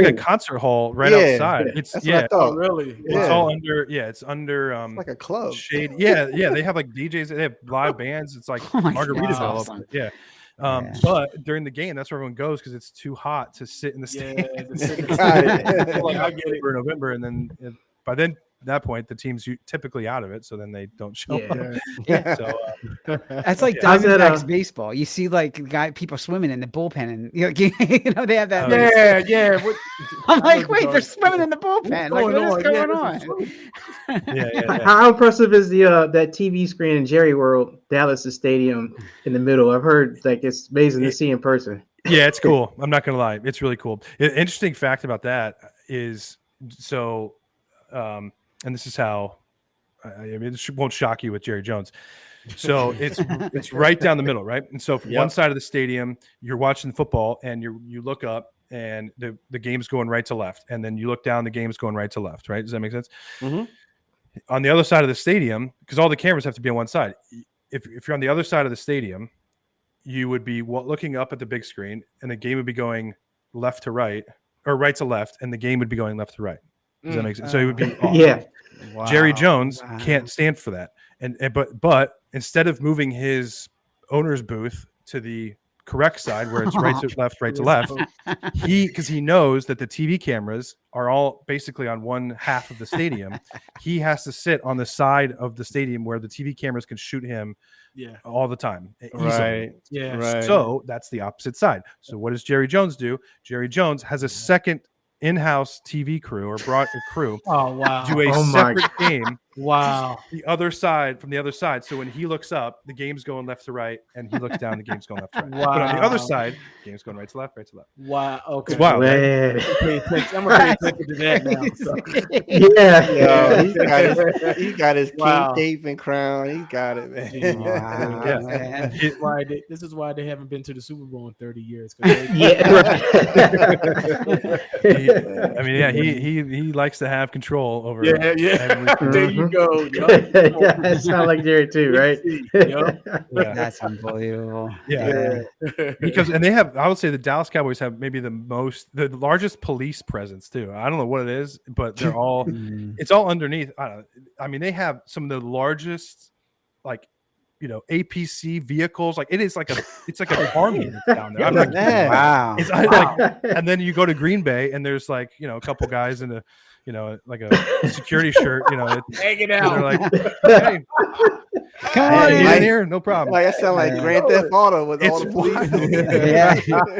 a concert hall right outside. It's that's what I thought. Oh, really? It's all under. Yeah, it's under. It's like a club. Shade. Yeah. They have like DJs. They have live bands. It's like Margaritaville. Awesome. Yeah. But during the game, that's where everyone goes because it's too hot to sit in the stadium. I get it for November, and then by that point, the team's typically out of it, so then they don't show up. So that's like Diamondbacks baseball. You see, like people swimming in the bullpen, and they have that. I'm like, wait, they're swimming in the bullpen. What's going on? How impressive is the that TV screen in Jerry World, Dallas stadium in the middle? I've heard it's amazing to see in person. Yeah, it's cool. I'm not gonna lie, it's really cool. Interesting fact about that is and this is how it won't shock you with Jerry Jones. So it's right down the middle, right? And so from one side of the stadium, you're watching football, and you look up, and the game's going right to left, and then you look down, the game's going right to left, right? Does that make sense? Mm-hmm. On the other side of the stadium, because all the cameras have to be on one side. If you're on the other side of the stadium, you would be looking up at the big screen, and the game would be going left to right or right to left, and the game would be going left to right. Does that make sense? So it would be off. Wow. Jerry Jones can't stand for that, but instead of moving his owner's booth to the correct side where it's right to left, because he knows that the TV cameras are all basically on one half of the stadium, he has to sit on the side of the stadium where the TV cameras can shoot him all the time. Right. Yeah. Right. So that's the opposite side. So what does Jerry Jones do? Jerry Jones has a second in-house TV crew or brought a crew do a separate game from the other side. So when he looks up, the game's going left to right, and he looks down, the game's going left to right. But on the other side, the game's going right to left. Wow. Okay. It's wild. Right? I'm gonna pay attention to that now. He got his King David crown. He got it, man. Wow. Man. This is why they haven't been to the Super Bowl in 30 years. He likes to have control over. There you go. That sounds like Jerry too, right? That's unbelievable. Because they have, I would say the Dallas Cowboys have maybe the largest police presence too. I don't know what it is, but they're all it's all underneath. I mean, they have some of the largest like, APC vehicles. Like it's like an army down there. I'm not kidding. Wow. It's like, and then you go to Green Bay and there's like, a couple guys in a, like a security shirt, hanging they're out. like, hey, Come on get in. in here, no problem. Like, that sound like Grand Theft Auto with all the police.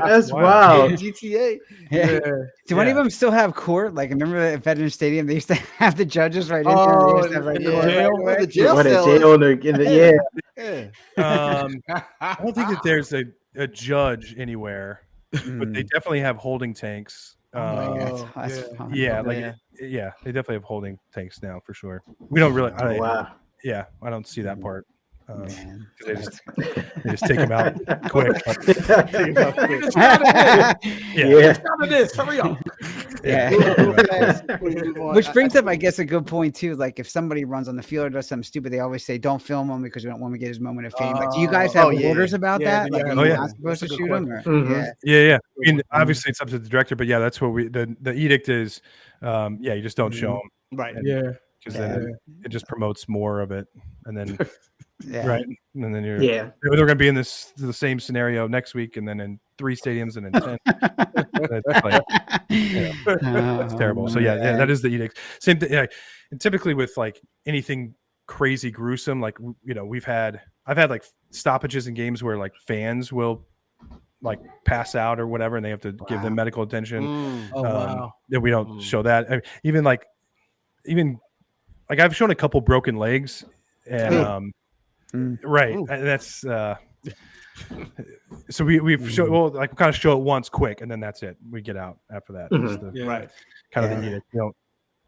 That's wild. GTA. Yeah. Do any of them still have court? Like, remember at Veterans Stadium, they used to have the judges right in there. Oh, They used to have, like, yeah. court. The jail What a cell. jail in the Yeah. I don't think that there's a judge anywhere, but they definitely have holding tanks. That's fun. Yeah, they definitely have holding tanks now for sure. We don't really. Wow. Yeah, I don't see that part. Man. They just take them out quick. Hurry up. Which brings up, I guess, a good point too. Like, if somebody runs on the field or does something stupid, they always say, "Don't film him because we don't want to get his moment of fame." Like, do you guys have orders about that? Like, you're not supposed to shoot him? Yeah. I mean, obviously, it's up to the director, but yeah, that's what the edict is. You just don't show them, Right. because then it just promotes more of it, and then right, and then they're going to be in the same scenario next week, and then in 3 stadiums, and in 10. It's terrible. So that is the edict. Same thing. And typically with like anything crazy gruesome, like I've had like stoppages in games where like fans will like pass out or whatever, and they have to give them medical attention. That we don't show that. I mean, even like I've shown a couple broken legs, and right, and that's so we've shown, well, like we kind of show it once quick, and then that's it. We get out after that. Right. Kind of the edict.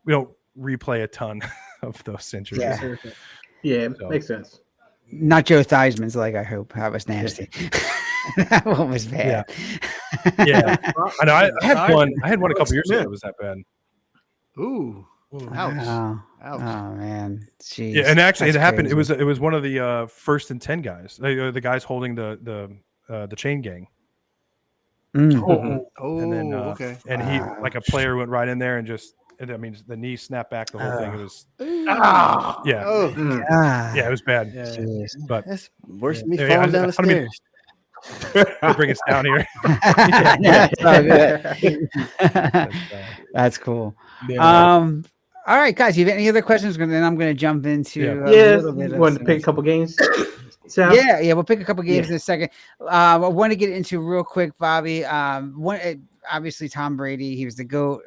We don't replay a ton of those injuries. Makes sense. Not Joe Theismann's leg, I hope. That was nasty. That one was bad. Yeah. I know. I had one a couple years ago that was that bad. Ooh. Ouch. Wow. Ouch. Oh man. Jeez. Yeah, and actually, That's it happened. crazy. It was one of the 1st and 10 guys, the guys holding the chain gang. Mm. And then okay. And he, like, a player went right in there and just, I mean, the knee snapped back. The whole thing. It was yeah, it was bad. Jeez. But That's worse than me Yeah, falling down the I mean, stairs. They'll bring us down here. That's all good. That's cool. All right, guys. You have any other questions? Then I'm going to jump into a little bit. Want to pick a couple games? Yeah, we'll pick a couple games in a second. I want to get into real quick, Bobby. Obviously, Tom Brady, he was the GOAT,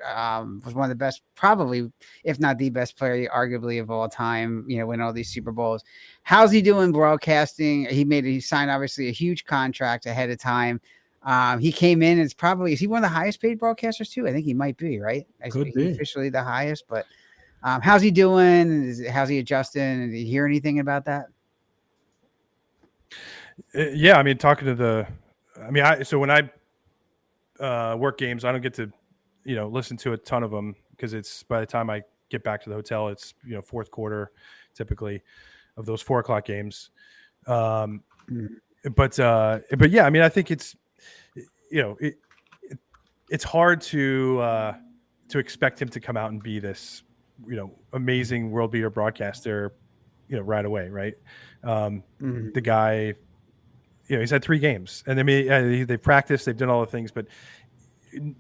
was one of the best, probably, if not the best player, arguably, of all time, win all these Super Bowls. How's he doing broadcasting? He signed, obviously, a huge contract ahead of time. He came in, is he one of the highest paid broadcasters, too? I think he might be, right? Could be. Officially the highest, but how's he doing? How's he adjusting? Did you hear anything about that? Yeah, I mean, so when I work games, I don't get to, listen to a ton of them, because it's, by the time I get back to the hotel, it's, 4th quarter typically of those 4:00 games. But yeah, I mean, I think it's, it's hard to expect him to come out and be this, amazing world beater broadcaster, right away. Right. The guy, he's had 3 games, and I mean, they've practiced, they've done all the things, but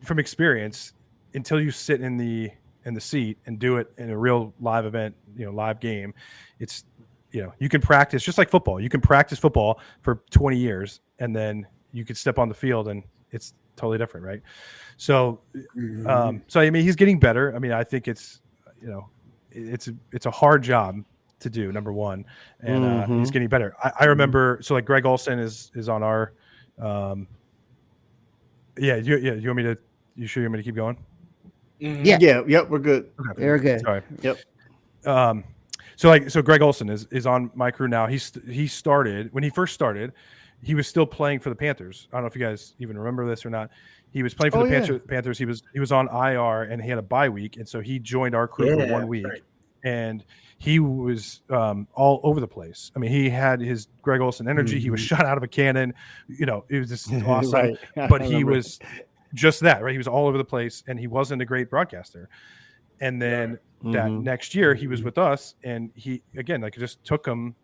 from experience, until you sit in the seat and do it in a real live event, live game, it's, you can practice just like football. You can practice football for 20 years, and then you could step on the field and it's totally different. Right. So, so, I mean, he's getting better. I mean, I think it's, it's a hard job to do, number one, and he's getting better. I remember, so like Greg Olsen is on our, you want me to, you sure you want me to keep going? Yep, we're good. Okay. We're good. Sorry. Yep. So Greg Olsen is on my crew now. He started, when he first started, he was still playing for the Panthers. I don't know if you guys even remember this or not. He was playing for the Panthers. He was on IR, and he had a bye week, and so he joined our crew for 1 week. Right. And he was all over the place. I mean, he had his Greg Olsen energy. He was shot out of a cannon. It was just awesome. Right. But he was just that, right? He was all over the place, and he wasn't a great broadcaster. And then that next year, he was with us, and he, again, like, it just took him,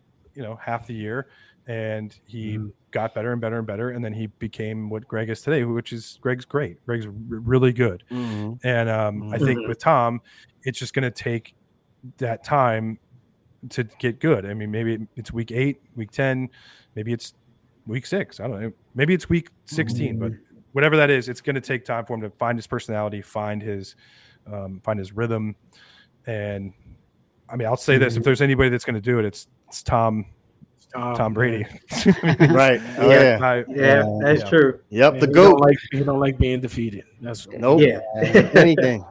half the year, and he got better and better and better, and then he became what Greg is today, which is Greg's great. Greg's really good, and I think with Tom, it's just going to take that time to get good. I mean, maybe it's week 8, week 10, maybe it's week 6. I don't know. Maybe it's week 16, but whatever that is, it's going to take time for him to find his personality, find his rhythm. And I mean, I'll say this: if there's anybody that's going to do it, it's Tom Brady. Right? Oh, that's true. Yep, the GOAT. He don't like being defeated. That's nope. Yeah, anything.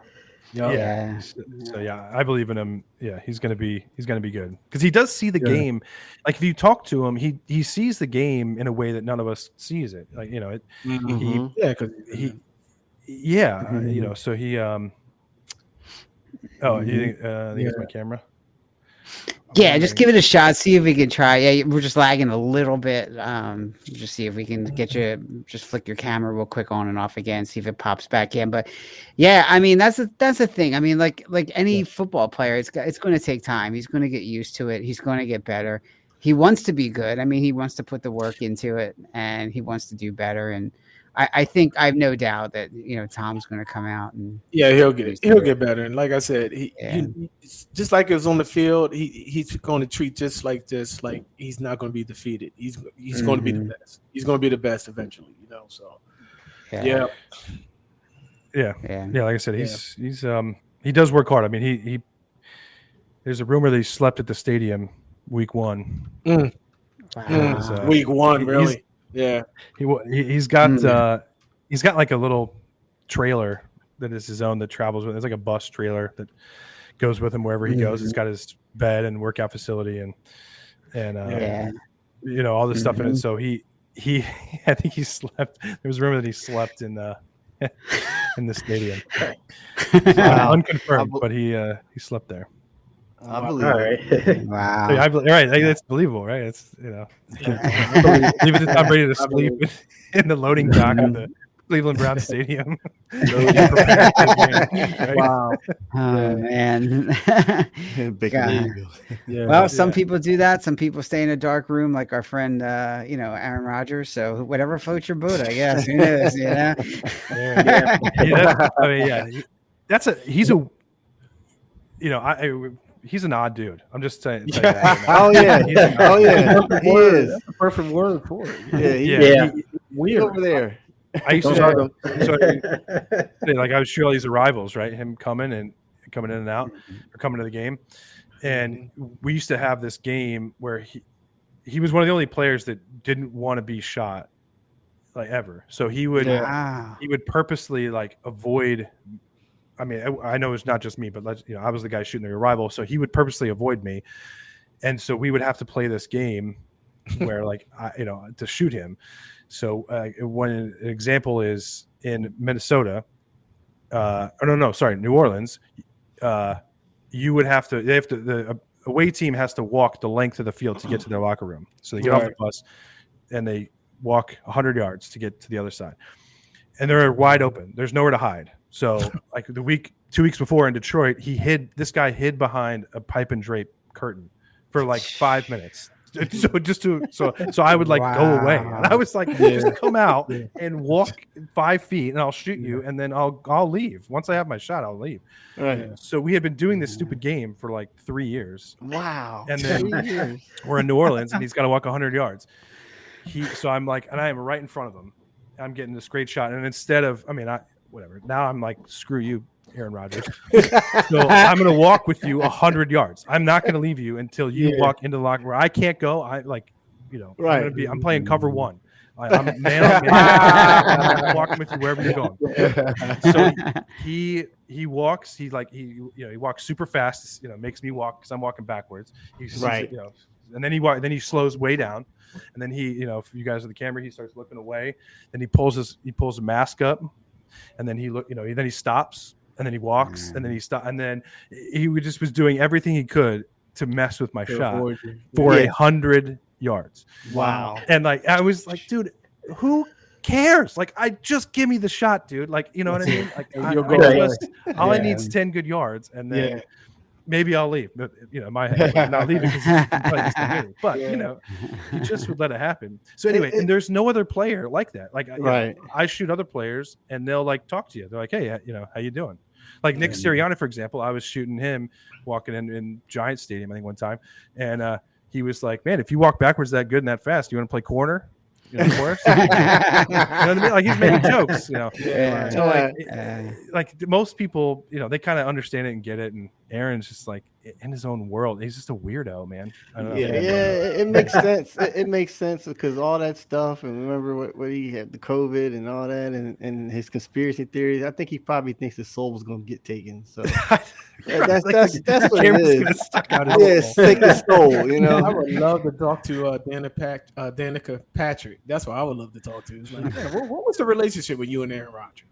Yeah. So I believe in him. Yeah, he's gonna be good because he does see the game. Like if you talk to him, he sees the game in a way that none of us sees it. Like So he Oh, you think it's my camera? Yeah, just give it a shot. See if we can try. Yeah, we're just lagging a little bit. Just see if we can get you. Just flick your camera real quick on and off again. See if it pops back in. But yeah, I mean that's the thing. I mean, like any football player, it's going to take time. He's going to get used to it. He's going to get better. He wants to be good. I mean, he wants to put the work into it, and he wants to do better. And I think I have no doubt that Tom's going to come out and he'll get better. And like I said, he just like it was on the field, he's going to treat just like this. Like he's not going to be defeated. He's going to be the best. He's going to be the best eventually. So yeah. Like I said, he does work hard. I mean, he there's a rumor that he slept at the stadium week 1. Week 1, really. He's got like a little trailer that is his own that travels with. It's like a bus trailer that goes with him wherever he goes. It's got his bed and workout facility and all this stuff in it. So he I think he slept. There was a rumor that he slept in the stadium. Unconfirmed, but he slept there. I believe it. Wow. Right. It's believable, right? It's leave it to Tom Brady to sleep in the loading dock of the Cleveland Browns Stadium. Wow. Oh man. Well, some people do that. Some people stay in a dark room, like our friend, Aaron Rodgers. So whatever floats your boat, I guess. Who knows? He's an odd dude. I'm just saying. He is. That's the perfect word for it. Weird over there. I used to like I would shoot all these arrivals, right? Him coming in and out, or coming to the game, and we used to have this game where he was one of the only players that didn't want to be shot, like ever. So he would purposely like avoid. I mean, I know it's not just me, but I was the guy shooting the arrival, so he would purposely avoid me, and so we would have to play this game where, to shoot him. So when an example is in Minnesota, New Orleans, you would have to. The away team has to walk the length of the field to get to their locker room. So they get off the bus and they walk 100 yards to get to the other side, and they're wide open. There's nowhere to hide. So like 2 weeks before in Detroit, this guy hid behind a pipe and drape curtain for like 5 minutes. So I would go away, and I was like, just come out and walk 5 feet, and I'll shoot you, and then I'll leave. Once I have my shot, I'll leave. Right. So we had been doing this stupid game for like 3 years. Wow. And then we're in New Orleans, and he's got to walk 100 yards. So I'm like, and I am right in front of him. I'm getting this great shot, and instead of, whatever. Now I'm like, screw you, Aaron Rodgers. So I'm going to walk with you 100 yards. I'm not going to leave you until you walk into the locker room. I can't go. Right. I'm playing cover 1. I'm I'm walking with you wherever you're going. So he walks. He walks super fast. Makes me walk because I'm walking backwards. And then he slows way down. And then if you guys are the camera, he starts looking away. Then he pulls a mask up. And then then he stops, and then he walks, and then he stops, and then he just was doing everything he could to mess with my shot for 100 yards. Wow! And I was like, dude, who cares? Like, just give me the shot, dude. Like, you know what I mean? Like, all I need is 10 good yards, and then maybe I'll leave. But my head, I'm not leaving because he's been playing this game. But he just would let it happen. So anyway, and there's no other player like that. Like, I shoot other players, and they'll like talk to you. They're like, hey, how you doing? Like Nick Sirianni, for example, I was shooting him walking in Giant Stadium, I think, one time, and he was like, man, if you walk backwards that good and that fast, you want to play corner? Of course. You know what I mean? Like, he's making jokes, So like most people, they kind of understand it and get it. And Aaron's just like in his own world. He's just a weirdo, man. I don't know. It makes sense. It makes sense because all that stuff, and remember what he had, the COVID and all that, and his conspiracy theories. I think he probably thinks his soul was going to get taken. So that's what it is. Stuck out his soul. Take his soul. I would love to talk to Danica Patrick. That's what I would love to talk to. It's like, what was the relationship with you and Aaron Rodgers?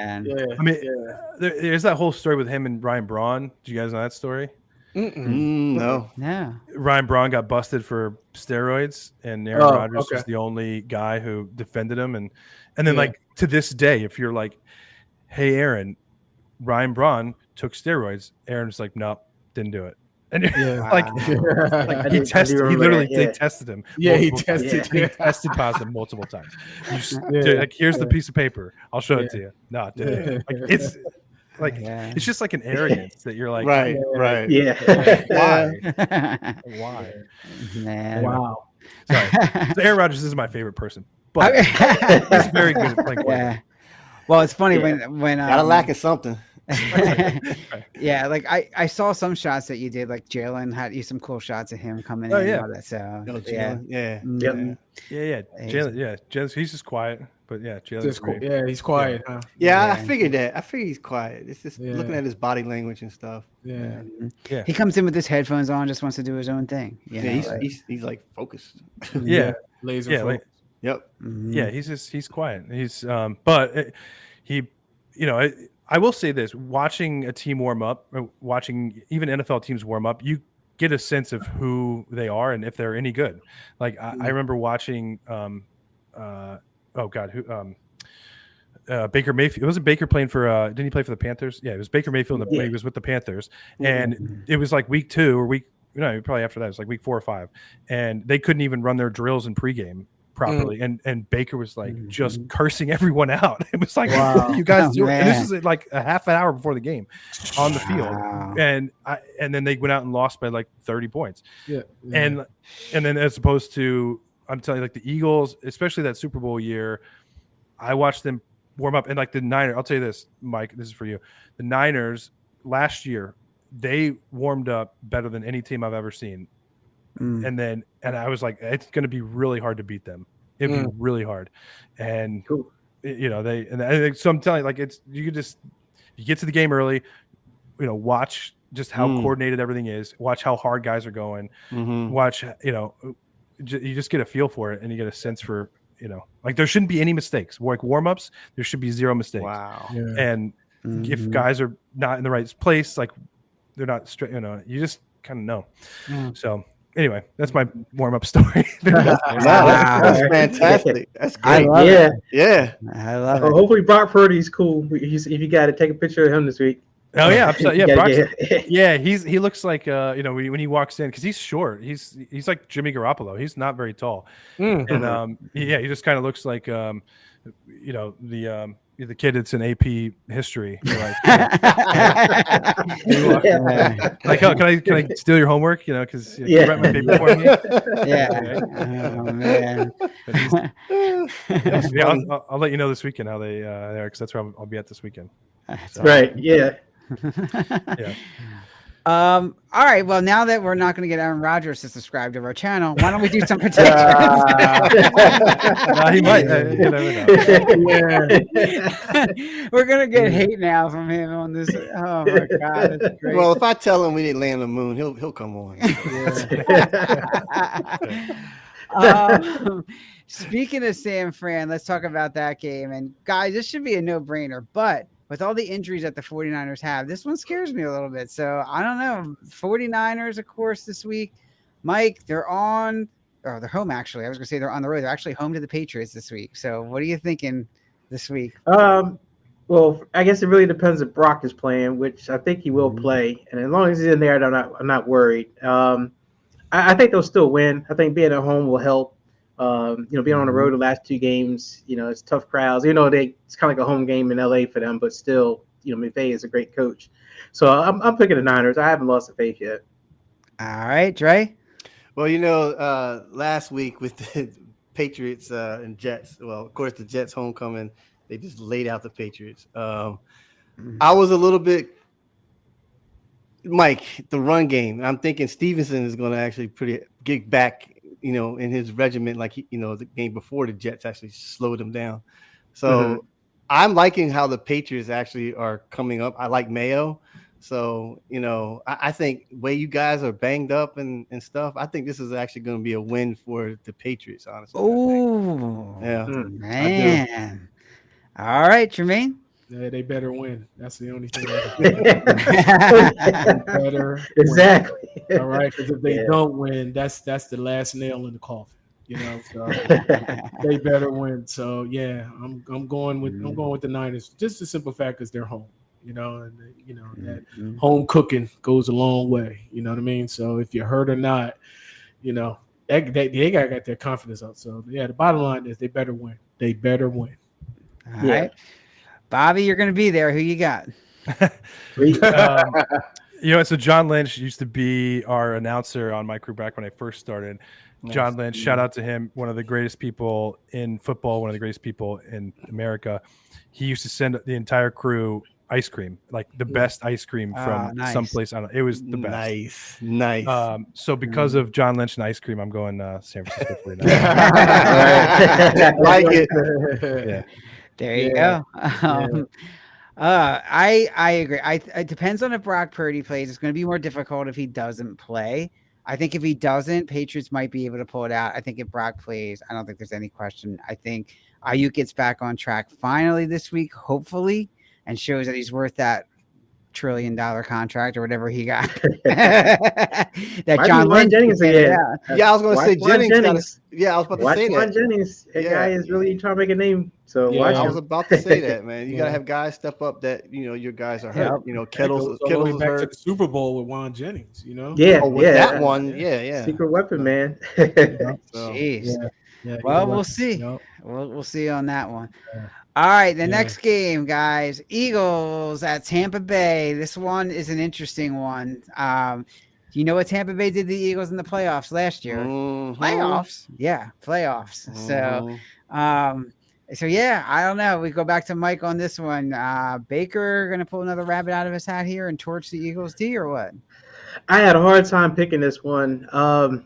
I mean, there's that whole story with him and Ryan Braun. Do you guys know that story? No. Ryan Braun got busted for steroids, and Aaron Rodgers was the only guy who defended him. And then, like, to this day, if you're like, hey, Aaron, Ryan Braun took steroids, Aaron's like, no, didn't do it. And he tested. He literally they tested him. He tested. He tested positive multiple times. Like, here's the piece of paper. I'll show it to you. No, it didn't. Like, it's like it's just like an arrogance that you're like, right. Why? Man. Wow. Sorry. So Aaron Rodgers is my favorite person, but he's very good at playing quarterback. Well, it's funny when gotta lack of something. Yeah, like I saw some shots that you did, like Jalen had you some cool shots of him coming in and all that. So Jalen, he's just quiet, but Jalen's cool. Yeah, he's quiet. Huh? I figured that. I figured he's quiet. It's just looking at his body language and stuff. Yeah. He comes in with his headphones on, just wants to do his own thing. He's like focused. Laser focused. Yep. Yeah, he's quiet. He's I will say this: watching a team warm up, watching even NFL teams warm up, you get a sense of who they are and if they're any good. Like I remember watching, Baker Mayfield. It wasn't Baker playing for. Didn't he play for the Panthers? Yeah, it was Baker Mayfield. When he was with the Panthers, and it was like week 2 or probably after that. It was like week 4 or 5, and they couldn't even run their drills in pregame properly, and Baker was like just cursing everyone out. It was like, what are you guys doing? And this is like a half an hour before the game on the field, and then they went out and lost by like 30 points. And then as opposed to, I'm telling you, like the Eagles, especially that Super Bowl year, I watched them warm up, and like the Niners. I'll tell you this, Mike, this is for you. The Niners last year, they warmed up better than any team I've ever seen. And I was like, it's going to be really hard to beat them. It'd be really hard. And, so I'm telling you, like, you get to the game early, watch just how coordinated everything is, watch how hard guys are going, watch, you just get a feel for it, and you get a sense for, like, there shouldn't be any mistakes. Like warm-ups, there should be 0 mistakes. Wow. Yeah. And if guys are not in the right place, like they're not straight, you just kind of know. So anyway, that's my warm-up story. That's fantastic. That's great. Yeah. I love it. Hopefully Brock Purdy's cool. If you got to take a picture of him this week. Oh yeah, he looks like when he walks in, because he's short. He's like Jimmy Garoppolo. He's not very tall, and he just kind of looks like the kid that's in AP history. Like, like, oh, can I steal your homework? Because you write my paper for me. Oh man. I'll let you know this weekend how they are, because that's where I'll be at this weekend. That's right. Yeah. All right. Well, now that we're not going to get Aaron Rodgers to subscribe to our channel, why don't we do some predictions? He might. You never know. We're going to get hate now from him on this. Oh my God. That's great. Well, if I tell him we didn't land on the moon, he'll come on. Speaking of San Fran, let's talk about that game. And guys, this should be a no-brainer, but with all the injuries that the 49ers have, this one scares me a little bit. So I don't know. 49ers, of course, this week. Mike, they're home, actually. I was going to say they're on the road. They're actually home to the Patriots this week. So what are you thinking this week? Well, I guess it really depends if Brock is playing, which I think he will play, and as long as he's in there, I'm not worried. I think they'll still win. I think being at home will help. Being on the road the last 2 games, it's tough crowds. It's kind of like a home game in LA for them, but still, McVay is a great coach. So I'm picking the Niners. I haven't lost the faith yet. All right, Dre. Well, last week with the Patriots and Jets, well, of course, the Jets homecoming, they just laid out the Patriots. I was a little bit, Mike, the run game. I'm thinking Stevenson is going to actually get back, in his regiment, like the game before the Jets actually slowed him down. So I'm liking how the Patriots actually are coming up. I like Mayo. So, I think the way you guys are banged up and stuff, I think this is actually going to be a win for the Patriots, honestly. Oh, yeah, man. All right, Jermaine. Yeah, they better win. That's the only thing. Better exactly. Win. All right, because if they don't win, that's the last nail in the coffin. So they better win. So yeah, I'm going with the Niners. Just the simple fact is they're home. That home cooking goes a long way. You know what I mean? So if you're hurt or not, they got their confidence up. So yeah, the bottom line is they better win. They better win. All right. Bobby, you're going to be there. Who you got? So John Lynch used to be our announcer on my crew back when I first started. Nice. John Lynch, shout out to him, one of the greatest people in football, one of the greatest people in America. He used to send the entire crew ice cream, like the best ice cream from someplace. I don't know. It was the best. Nice. So because of John Lynch and ice cream, I'm going San Francisco 49ers. Like it. Yeah. There you go. I agree. It depends on if Brock Purdy plays. It's going to be more difficult if he doesn't play. I think if he doesn't, Patriots might be able to pull it out. I think if Brock plays, I don't think there's any question. I think Ayuk gets back on track finally this week, hopefully, and shows that he's worth that $1 trillion contract or whatever he got. That John Lynch Jennings again. Yeah, I was going to say Jennings. I was about to say that. Jennings, that guy is really trying to make a name. So I was about to say that, man. You got to have guys step up that your guys are hurt. Kettles is back to the Super Bowl with Juan Jennings. That one, secret weapon, man. Jeez. Well, we'll see. We'll see on that one. All right, the next game, guys. Eagles at Tampa Bay. This one is an interesting one. You know what Tampa Bay did to the Eagles in the playoffs last year? Playoffs? Yeah, playoffs. So yeah, I don't know. We go back to Mike on this one. Baker going to pull another rabbit out of his hat here and torch the Eagles D or what? I had a hard time picking this one. I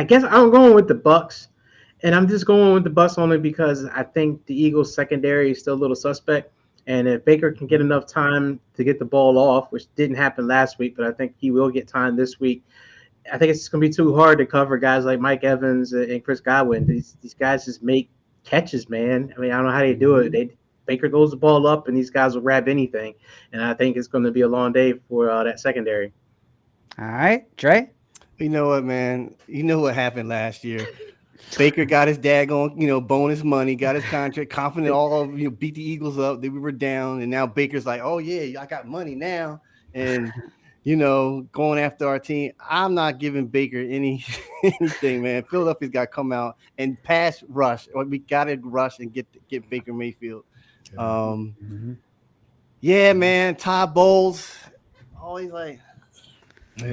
guess I'm going with the Bucks. And I'm just going with the Bucks only because I think the Eagles secondary is still a little suspect. And if Baker can get enough time to get the ball off, which didn't happen last week, but I think he will get time this week, I think it's going to be too hard to cover guys like Mike Evans and Chris Godwin. These guys just make catches, man. I mean, I don't know how they do it. Baker throws the ball up, and these guys will grab anything. And I think it's going to be a long day for that secondary. All right, Trey? You know what, man? You know what happened last year. Baker got his daggone, bonus money, got his contract, confident beat the Eagles up. Then we were down, and now Baker's like, oh, yeah, I got money now. And, going after our team. I'm not giving Baker anything, man. Philadelphia's got to come out and pass rush. We got to rush and get Baker Mayfield. Yeah, man, Todd Bowles, always like, you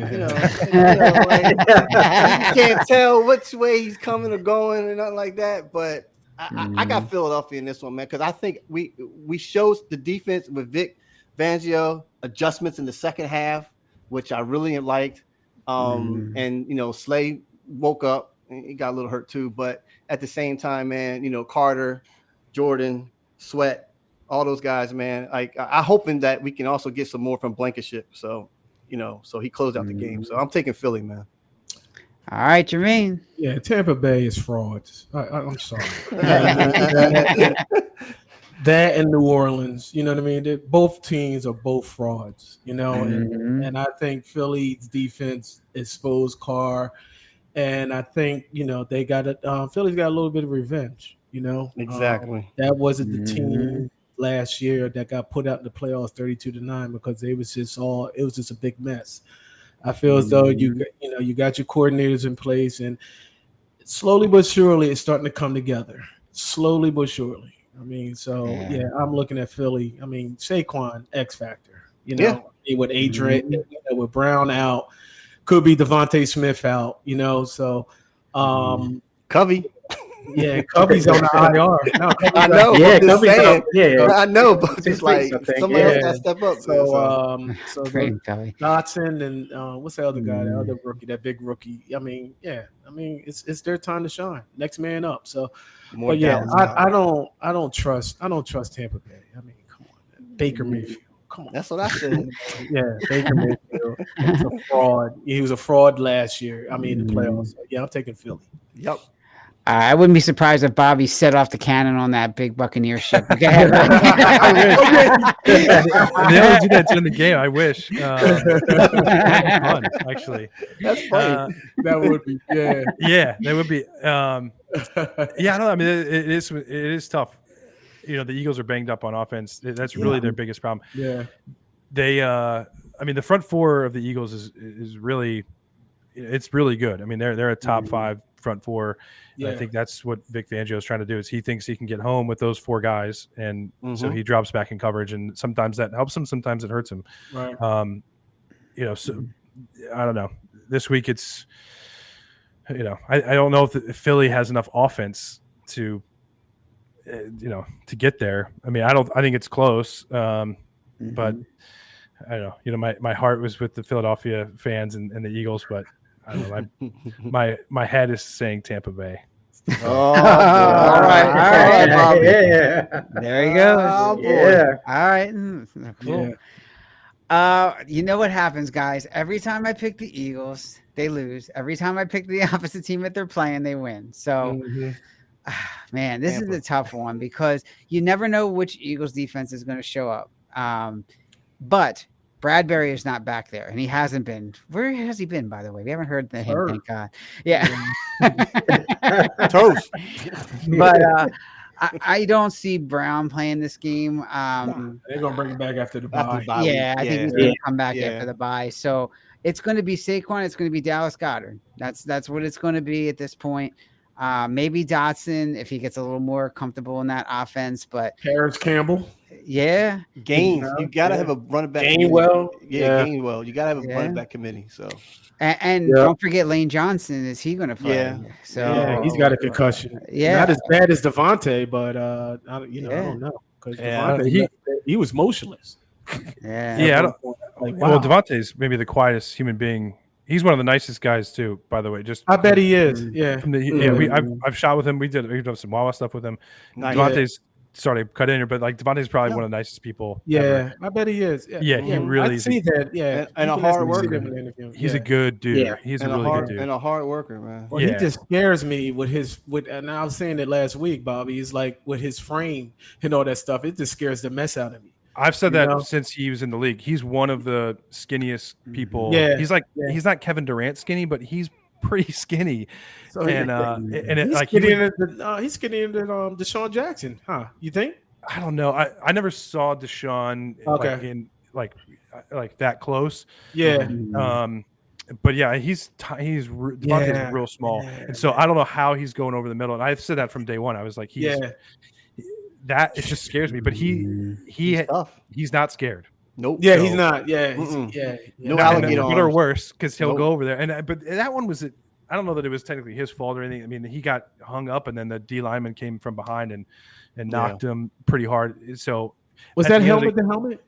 can't tell which way he's coming or going and nothing like that. But I got Philadelphia in this one, man, because I think we showed the defense with Vic Fangio adjustments in the second half, which I really liked. And Slay woke up and he got a little hurt too. But at the same time, man, Carter, Jordan, Sweat, all those guys, man. I'm hoping that we can also get some more from Blankenship. So. So he closed out the game. So I'm taking Philly, man. All right, Jermaine. Yeah, Tampa Bay is frauds. I'm sorry. That and New Orleans, you know what I mean? Both teams are both frauds, and I think Philly's defense exposed Carr, and I think they got it. Philly's got a little bit of revenge, Exactly. That wasn't the team last year that got put out in the playoffs 32-9 because it was just a big mess. I feel as though you got your coordinators in place, and slowly but surely it's starting to come together. Slowly but surely. I mean, so yeah, I'm looking at Philly. I mean, Saquon X factor. With Adrian, with Brown out, could be Devontae Smith out. So Covey. Yeah, Covey's on the IR. No, I know. Yeah, but Covey's saying, out. Yeah, I know, but just like somebody else got to step up. So Dotson and what's the other guy? The other rookie, that big rookie. I mean, it's their time to shine. Next man up. So, but yeah, I don't trust Tampa Bay. I mean, come on, Baker Mayfield. Come on. That's what I said. Yeah, Baker Mayfield. He's a fraud. He was a fraud last year. I mean, in the playoffs. So, yeah, I'm taking Philly. Yep. I wouldn't be surprised if Bobby set off the cannon on that big Buccaneer ship. Go ahead. They only do that during the game. I wish. Fun, actually. That's funny. That would be. Yeah. Yeah, that would be. Yeah, I don't know. I mean, it is tough. The Eagles are banged up on offense. That's really their biggest problem. Yeah. They. I mean, the front four of the Eagles is really, it's really good. I mean, they're a top 5 front four. Yeah. I think that's what Vic Fangio is trying to do. Is he thinks he can get home with those 4 guys, and so he drops back in coverage, and sometimes that helps him, sometimes it hurts him. Right. So I don't know. This week it's, I don't know if Philly has enough offense to, to get there. I mean, I think it's close, but I don't know. My heart was with the Philadelphia fans and the Eagles, but I don't know. My head is saying Tampa Bay. All right. Yeah. There he goes. Oh, boy. Yeah. All right. Cool. Yeah. You know what happens, guys? Every time I pick the Eagles, they lose. Every time I pick the opposite team that they're playing, they win. So, man, this is a tough one because you never know which Eagles defense is going to show up. But Bradbury is not back there, and he hasn't been. Where has he been, by the way? We haven't heard the him. Thank God. Yeah. Toast. But I don't see Brown playing this game. They're gonna bring him back after the bye. Yeah, I think he's gonna come back after the bye. So it's going to be Saquon. It's going to be Dallas Goedert. That's what it's going to be at this point. Maybe Dotson if he gets a little more comfortable in that offense. But Paris Campbell. Yeah. Gaines. You gotta have a running back. Gainwell. Gainwell. You gotta have a running back committee. So. And don't forget Lane Johnson. Is he going to play? Yeah. So he's got a concussion. Yeah. Not as bad as Devontae, but I don't know because Devontae he was motionless. Yeah. Yeah. Well, Devontae's maybe the quietest human being. He's one of the nicest guys too, by the way. I bet he is. Yeah. I've shot with him. We've done some Wawa stuff with him. Devontae's sorry, cut in here, but like Devontae's probably one of the nicest people. Yeah, ever. I bet he is. Yeah, he really is. I see that. Yeah, and a hard worker. He's a good dude. Yeah. He's a really good dude and a hard worker, man. Well, he just scares me with and I was saying it last week, Bobby. He's like with his frame and all that stuff. It just scares the mess out of me. I've said that since he was in the league. He's one of the skinniest people. Yeah, he's not Kevin Durant skinny, but he's pretty skinny. So he's skinny in Deshaun Jackson, huh? You think? I don't know. I never saw Deshaun like that close. Yeah. But yeah, Devontae's real small, and so I don't know how he's going over the middle. And I've said that from day one. I was like, that it just scares me. But he's not scared. Nope. Yeah, he's not. Yeah. No alligator arms. Or worse, because he'll go over there. But that one was. I don't know that it was technically his fault or anything. I mean, he got hung up, and then the D lineman came from behind and knocked him pretty hard. So was that helmet the helmet?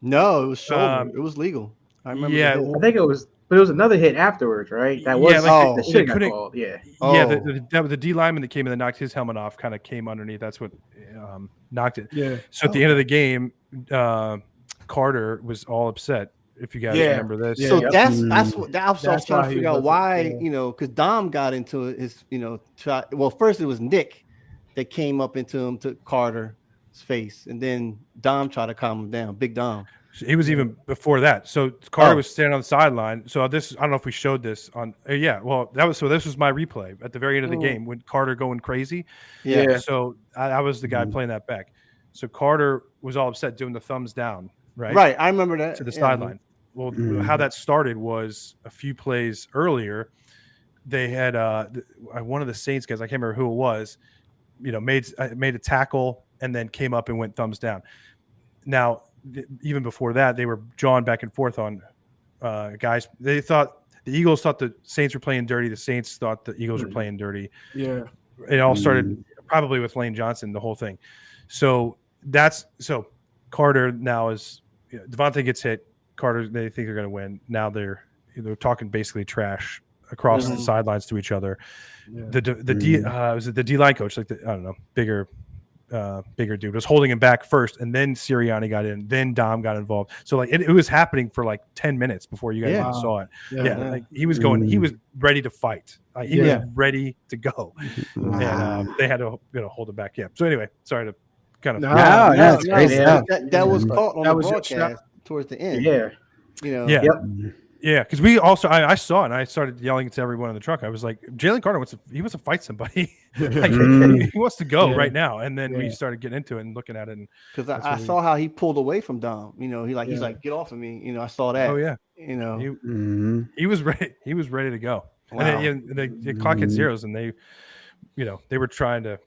No, it was shoulder. It was legal. I remember. Yeah, I think it was. But it was another hit afterwards, right? That was the shit got called. Yeah. Yeah, the D lineman that came in and knocked his helmet off kind of came underneath. That's what knocked it. Yeah. So at the end of the game, Carter was all upset. If you guys remember this. So that's what I was trying to figure out why, because Dom got into his, first it was Nick that came up into him, to Carter's face, and then Dom tried to calm him down, Big Dom. He was even before that. So Carter was standing on the sideline. So this, I don't know if we showed this on. This was my replay at the very end of the game when Carter going crazy. Yeah. So I was the guy playing that back. So Carter was all upset doing the thumbs down, right? Right. I remember that. To the sideline. Well, how that started was a few plays earlier. They had one of the Saints guys, I can't remember who it was, made a tackle and then came up and went thumbs down. Now, even before that, they were jawing back and forth on guys. They thought the Eagles thought the Saints were playing dirty. The Saints thought the Eagles were playing dirty. Yeah. It all started probably with Lane Johnson, the whole thing. So Carter now is Devontae gets hit. Carter, they think they're going to win. Now they're talking basically trash across the sidelines to each other. Yeah. Was it the D-line coach, like bigger dude was holding him back first, and then Sirianni got in, then Dom got involved. So like it was happening for like 10 minutes before you guys even saw it. Yeah. Like he was going, he was ready to fight. He was ready to go, and they had to hold it back. Yeah. So anyway, sorry to kind of that was caught on the broadcast towards the end. Yeah, because we also I saw it and I started yelling to everyone in the truck. I was like, Jalen Carter wants to fight somebody. Like, he wants to go right now. And then we started getting into it and looking at it. Because I saw how he pulled away from Dom. He's like, get off of me. I saw that. Oh yeah. He was ready. He was ready to go. Wow. And then the clock hit zeros, and they were trying to,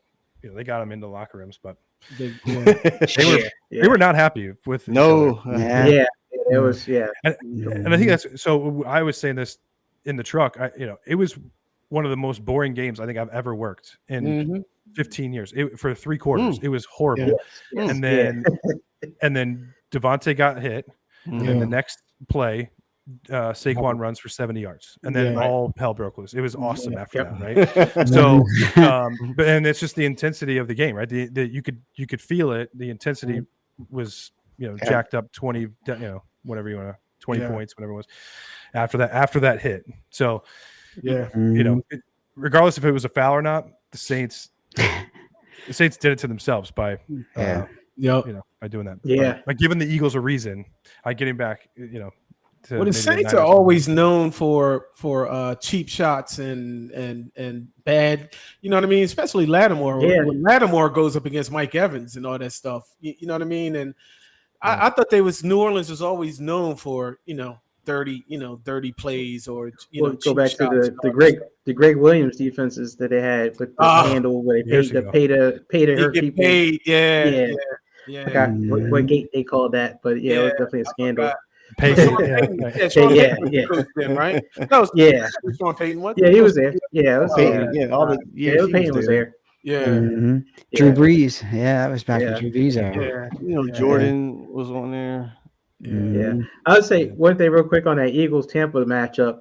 they got him into locker rooms, but they were not happy with it was and I think that's so. I was saying this in the truck. It was one of the most boring games I think I've ever worked in 15 years. For 3 quarters, it was horrible. And then Devontae got hit, and the next play, Saquon runs for 70 yards, and then all hell broke loose. It was awesome after that, right? So, and it's just the intensity of the game, right? You could feel it. The intensity was jacked up 20, whatever you want to 20 points, whatever it was after that hit. So, regardless if it was a foul or not, the Saints did it to themselves by by doing that. By giving the Eagles a reason, by getting back, well, the Saints are always known for cheap shots and bad, you know what I mean? Especially Lattimore. Yeah. When Lattimore goes up against Mike Evans and all that stuff, you know what I mean? And I thought New Orleans was always known for, dirty plays or go back to the Greg Williams defenses that they had with the handle where they pay to hurt people. Paid, yeah. I forgot what gate they called that, but it was definitely a scandal. Payton, right? No, Sean Payton was. Yeah, he was there. Yeah, it was Payton. Payton was there. Yeah. Drew Brees. Yeah, that was back when Drew Brees era. Jordan was on there. I would say one thing real quick on that Eagles-Tampa matchup.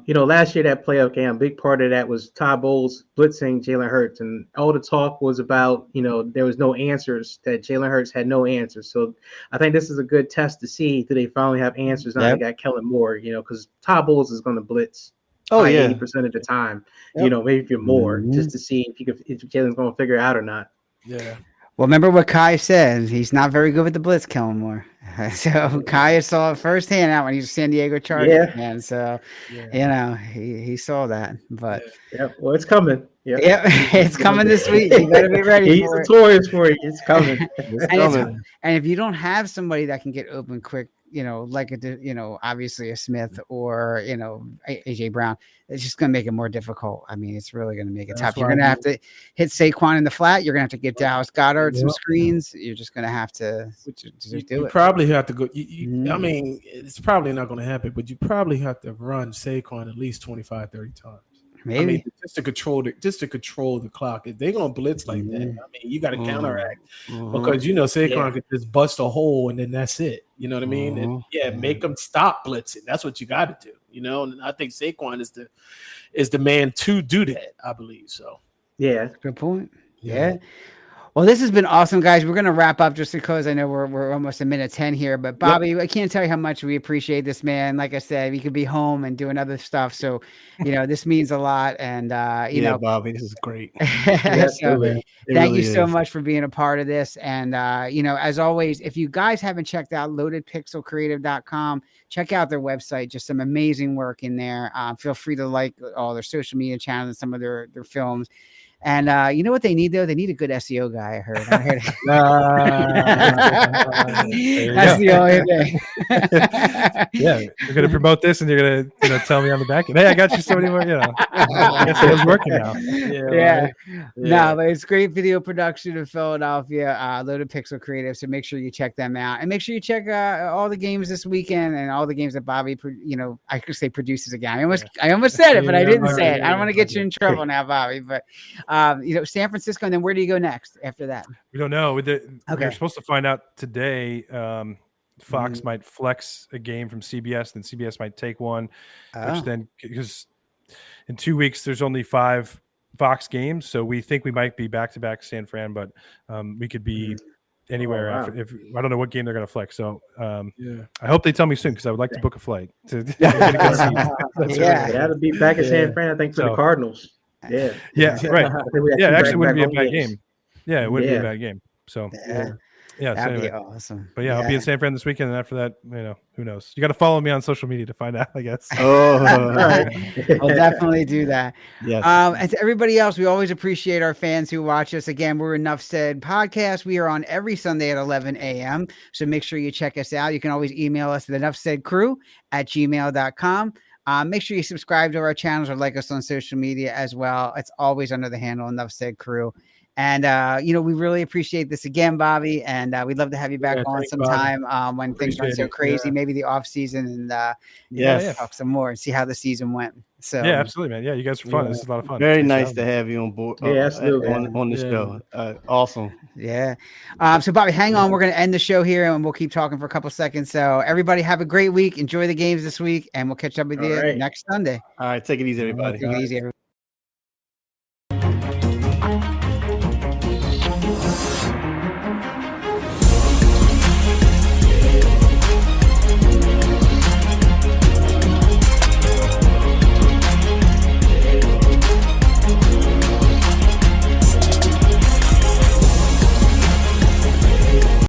Last year that playoff game, a big part of that was Todd Bowles blitzing Jalen Hurts, and all the talk was about, there was no answers, that Jalen Hurts had no answers. So I think this is a good test to see do they finally have answers now they got Kellen Moore, because Todd Bowles is going to blitz 80% of the time, maybe if you're more, just to see if Jalen's going to figure it out or not. Yeah. Well, remember what Kai said. He's not very good with the blitz, Kellen Moore. So Kai saw it firsthand out when he was San Diego Chargers man. So, he saw that. But well, it's coming. It's coming this week. You better be ready. He's notorious for it. It's coming. And if you don't have somebody that can get open quick, like obviously a Smith or AJ Brown, it's just going to make it more difficult. I mean, it's really going to make it tough. You're going to have to hit Saquon in the flat. You're going to have to get Dallas Goedert some screens. You're just going to have to do it. You probably have to go. I mean, it's probably not going to happen, but you probably have to run Saquon at least 25, 30 times. Maybe. I mean, just to control the clock. If they're gonna blitz like that, I mean, you got to counteract because Saquon could just bust a hole and then that's it. You know what I mean? And make them stop blitzing. That's what you got to do. And I think Saquon is the man to do that. I believe so. Yeah, good point. Yeah. Well, this has been awesome, guys. We're going to wrap up just because I know we're almost a minute 10 here. But Bobby, I can't tell you how much we appreciate this, man. Like I said, we could be home and doing other stuff. So, this means a lot. And, Bobby, this is great. Thank you so much for being a part of this. And, as always, if you guys haven't checked out loadedpixelcreative.com, check out their website. Just some amazing work in there. Feel free to like all their social media channels and some of their films. And you know what they need though? They need a good SEO guy. I heard. That's the only thing. Yeah, you're gonna promote this, and you're gonna tell me on the back end, hey, I got you so many more. I guess it's working now. Yeah. No, but it's great video production in Philadelphia. Loaded Pixel Creative. So make sure you check them out, and make sure you check all the games this weekend and all the games that Bobby, I could say produces again. I almost said it, but I didn't say it. I don't want to get you in trouble now, Bobby. But San Francisco, and then where do you go next after that? We don't know. We're supposed to find out today. Fox might flex a game from CBS, then CBS might take one, which then, because in 2 weeks there's only 5 Fox games, so we think we might be back-to-back San Fran, but we could be anywhere. If I don't know what game they're going to flex, so I hope they tell me soon, because I would like to book a flight to that'll be back in San Fran, I think, for the Cardinals. Right. Yeah, actually wouldn't be a bad game. Yeah, it wouldn't be a bad game. So that'd be awesome. But I'll be in San Fran this weekend, and after that, who knows? You got to follow me on social media to find out, I guess. I'll definitely do that. Yes. And to everybody else, we always appreciate our fans who watch us. Again, we're Enough Said Podcast. We are on every Sunday at 11 a.m. So make sure you check us out. You can always email us at enoughsaidcrew@gmail.com. Make sure you subscribe to our channels or like us on social media as well. It's always under the handle Enough Said Crew. And, we really appreciate this again, Bobby. And we'd love to have you back on sometime when things aren't so crazy, maybe the off season, and talk some more and see how the season went. So yeah, absolutely, man. Yeah, you guys are fun. This is a lot of fun. Very nice to have you on board. Absolutely. On the show. Awesome. Yeah. So Bobby, hang on. We're going to end the show here, and we'll keep talking for a couple seconds. So everybody have a great week. Enjoy the games this week, and we'll catch up with you next Sunday. All right. Take it easy, everybody. Take it easy, everybody.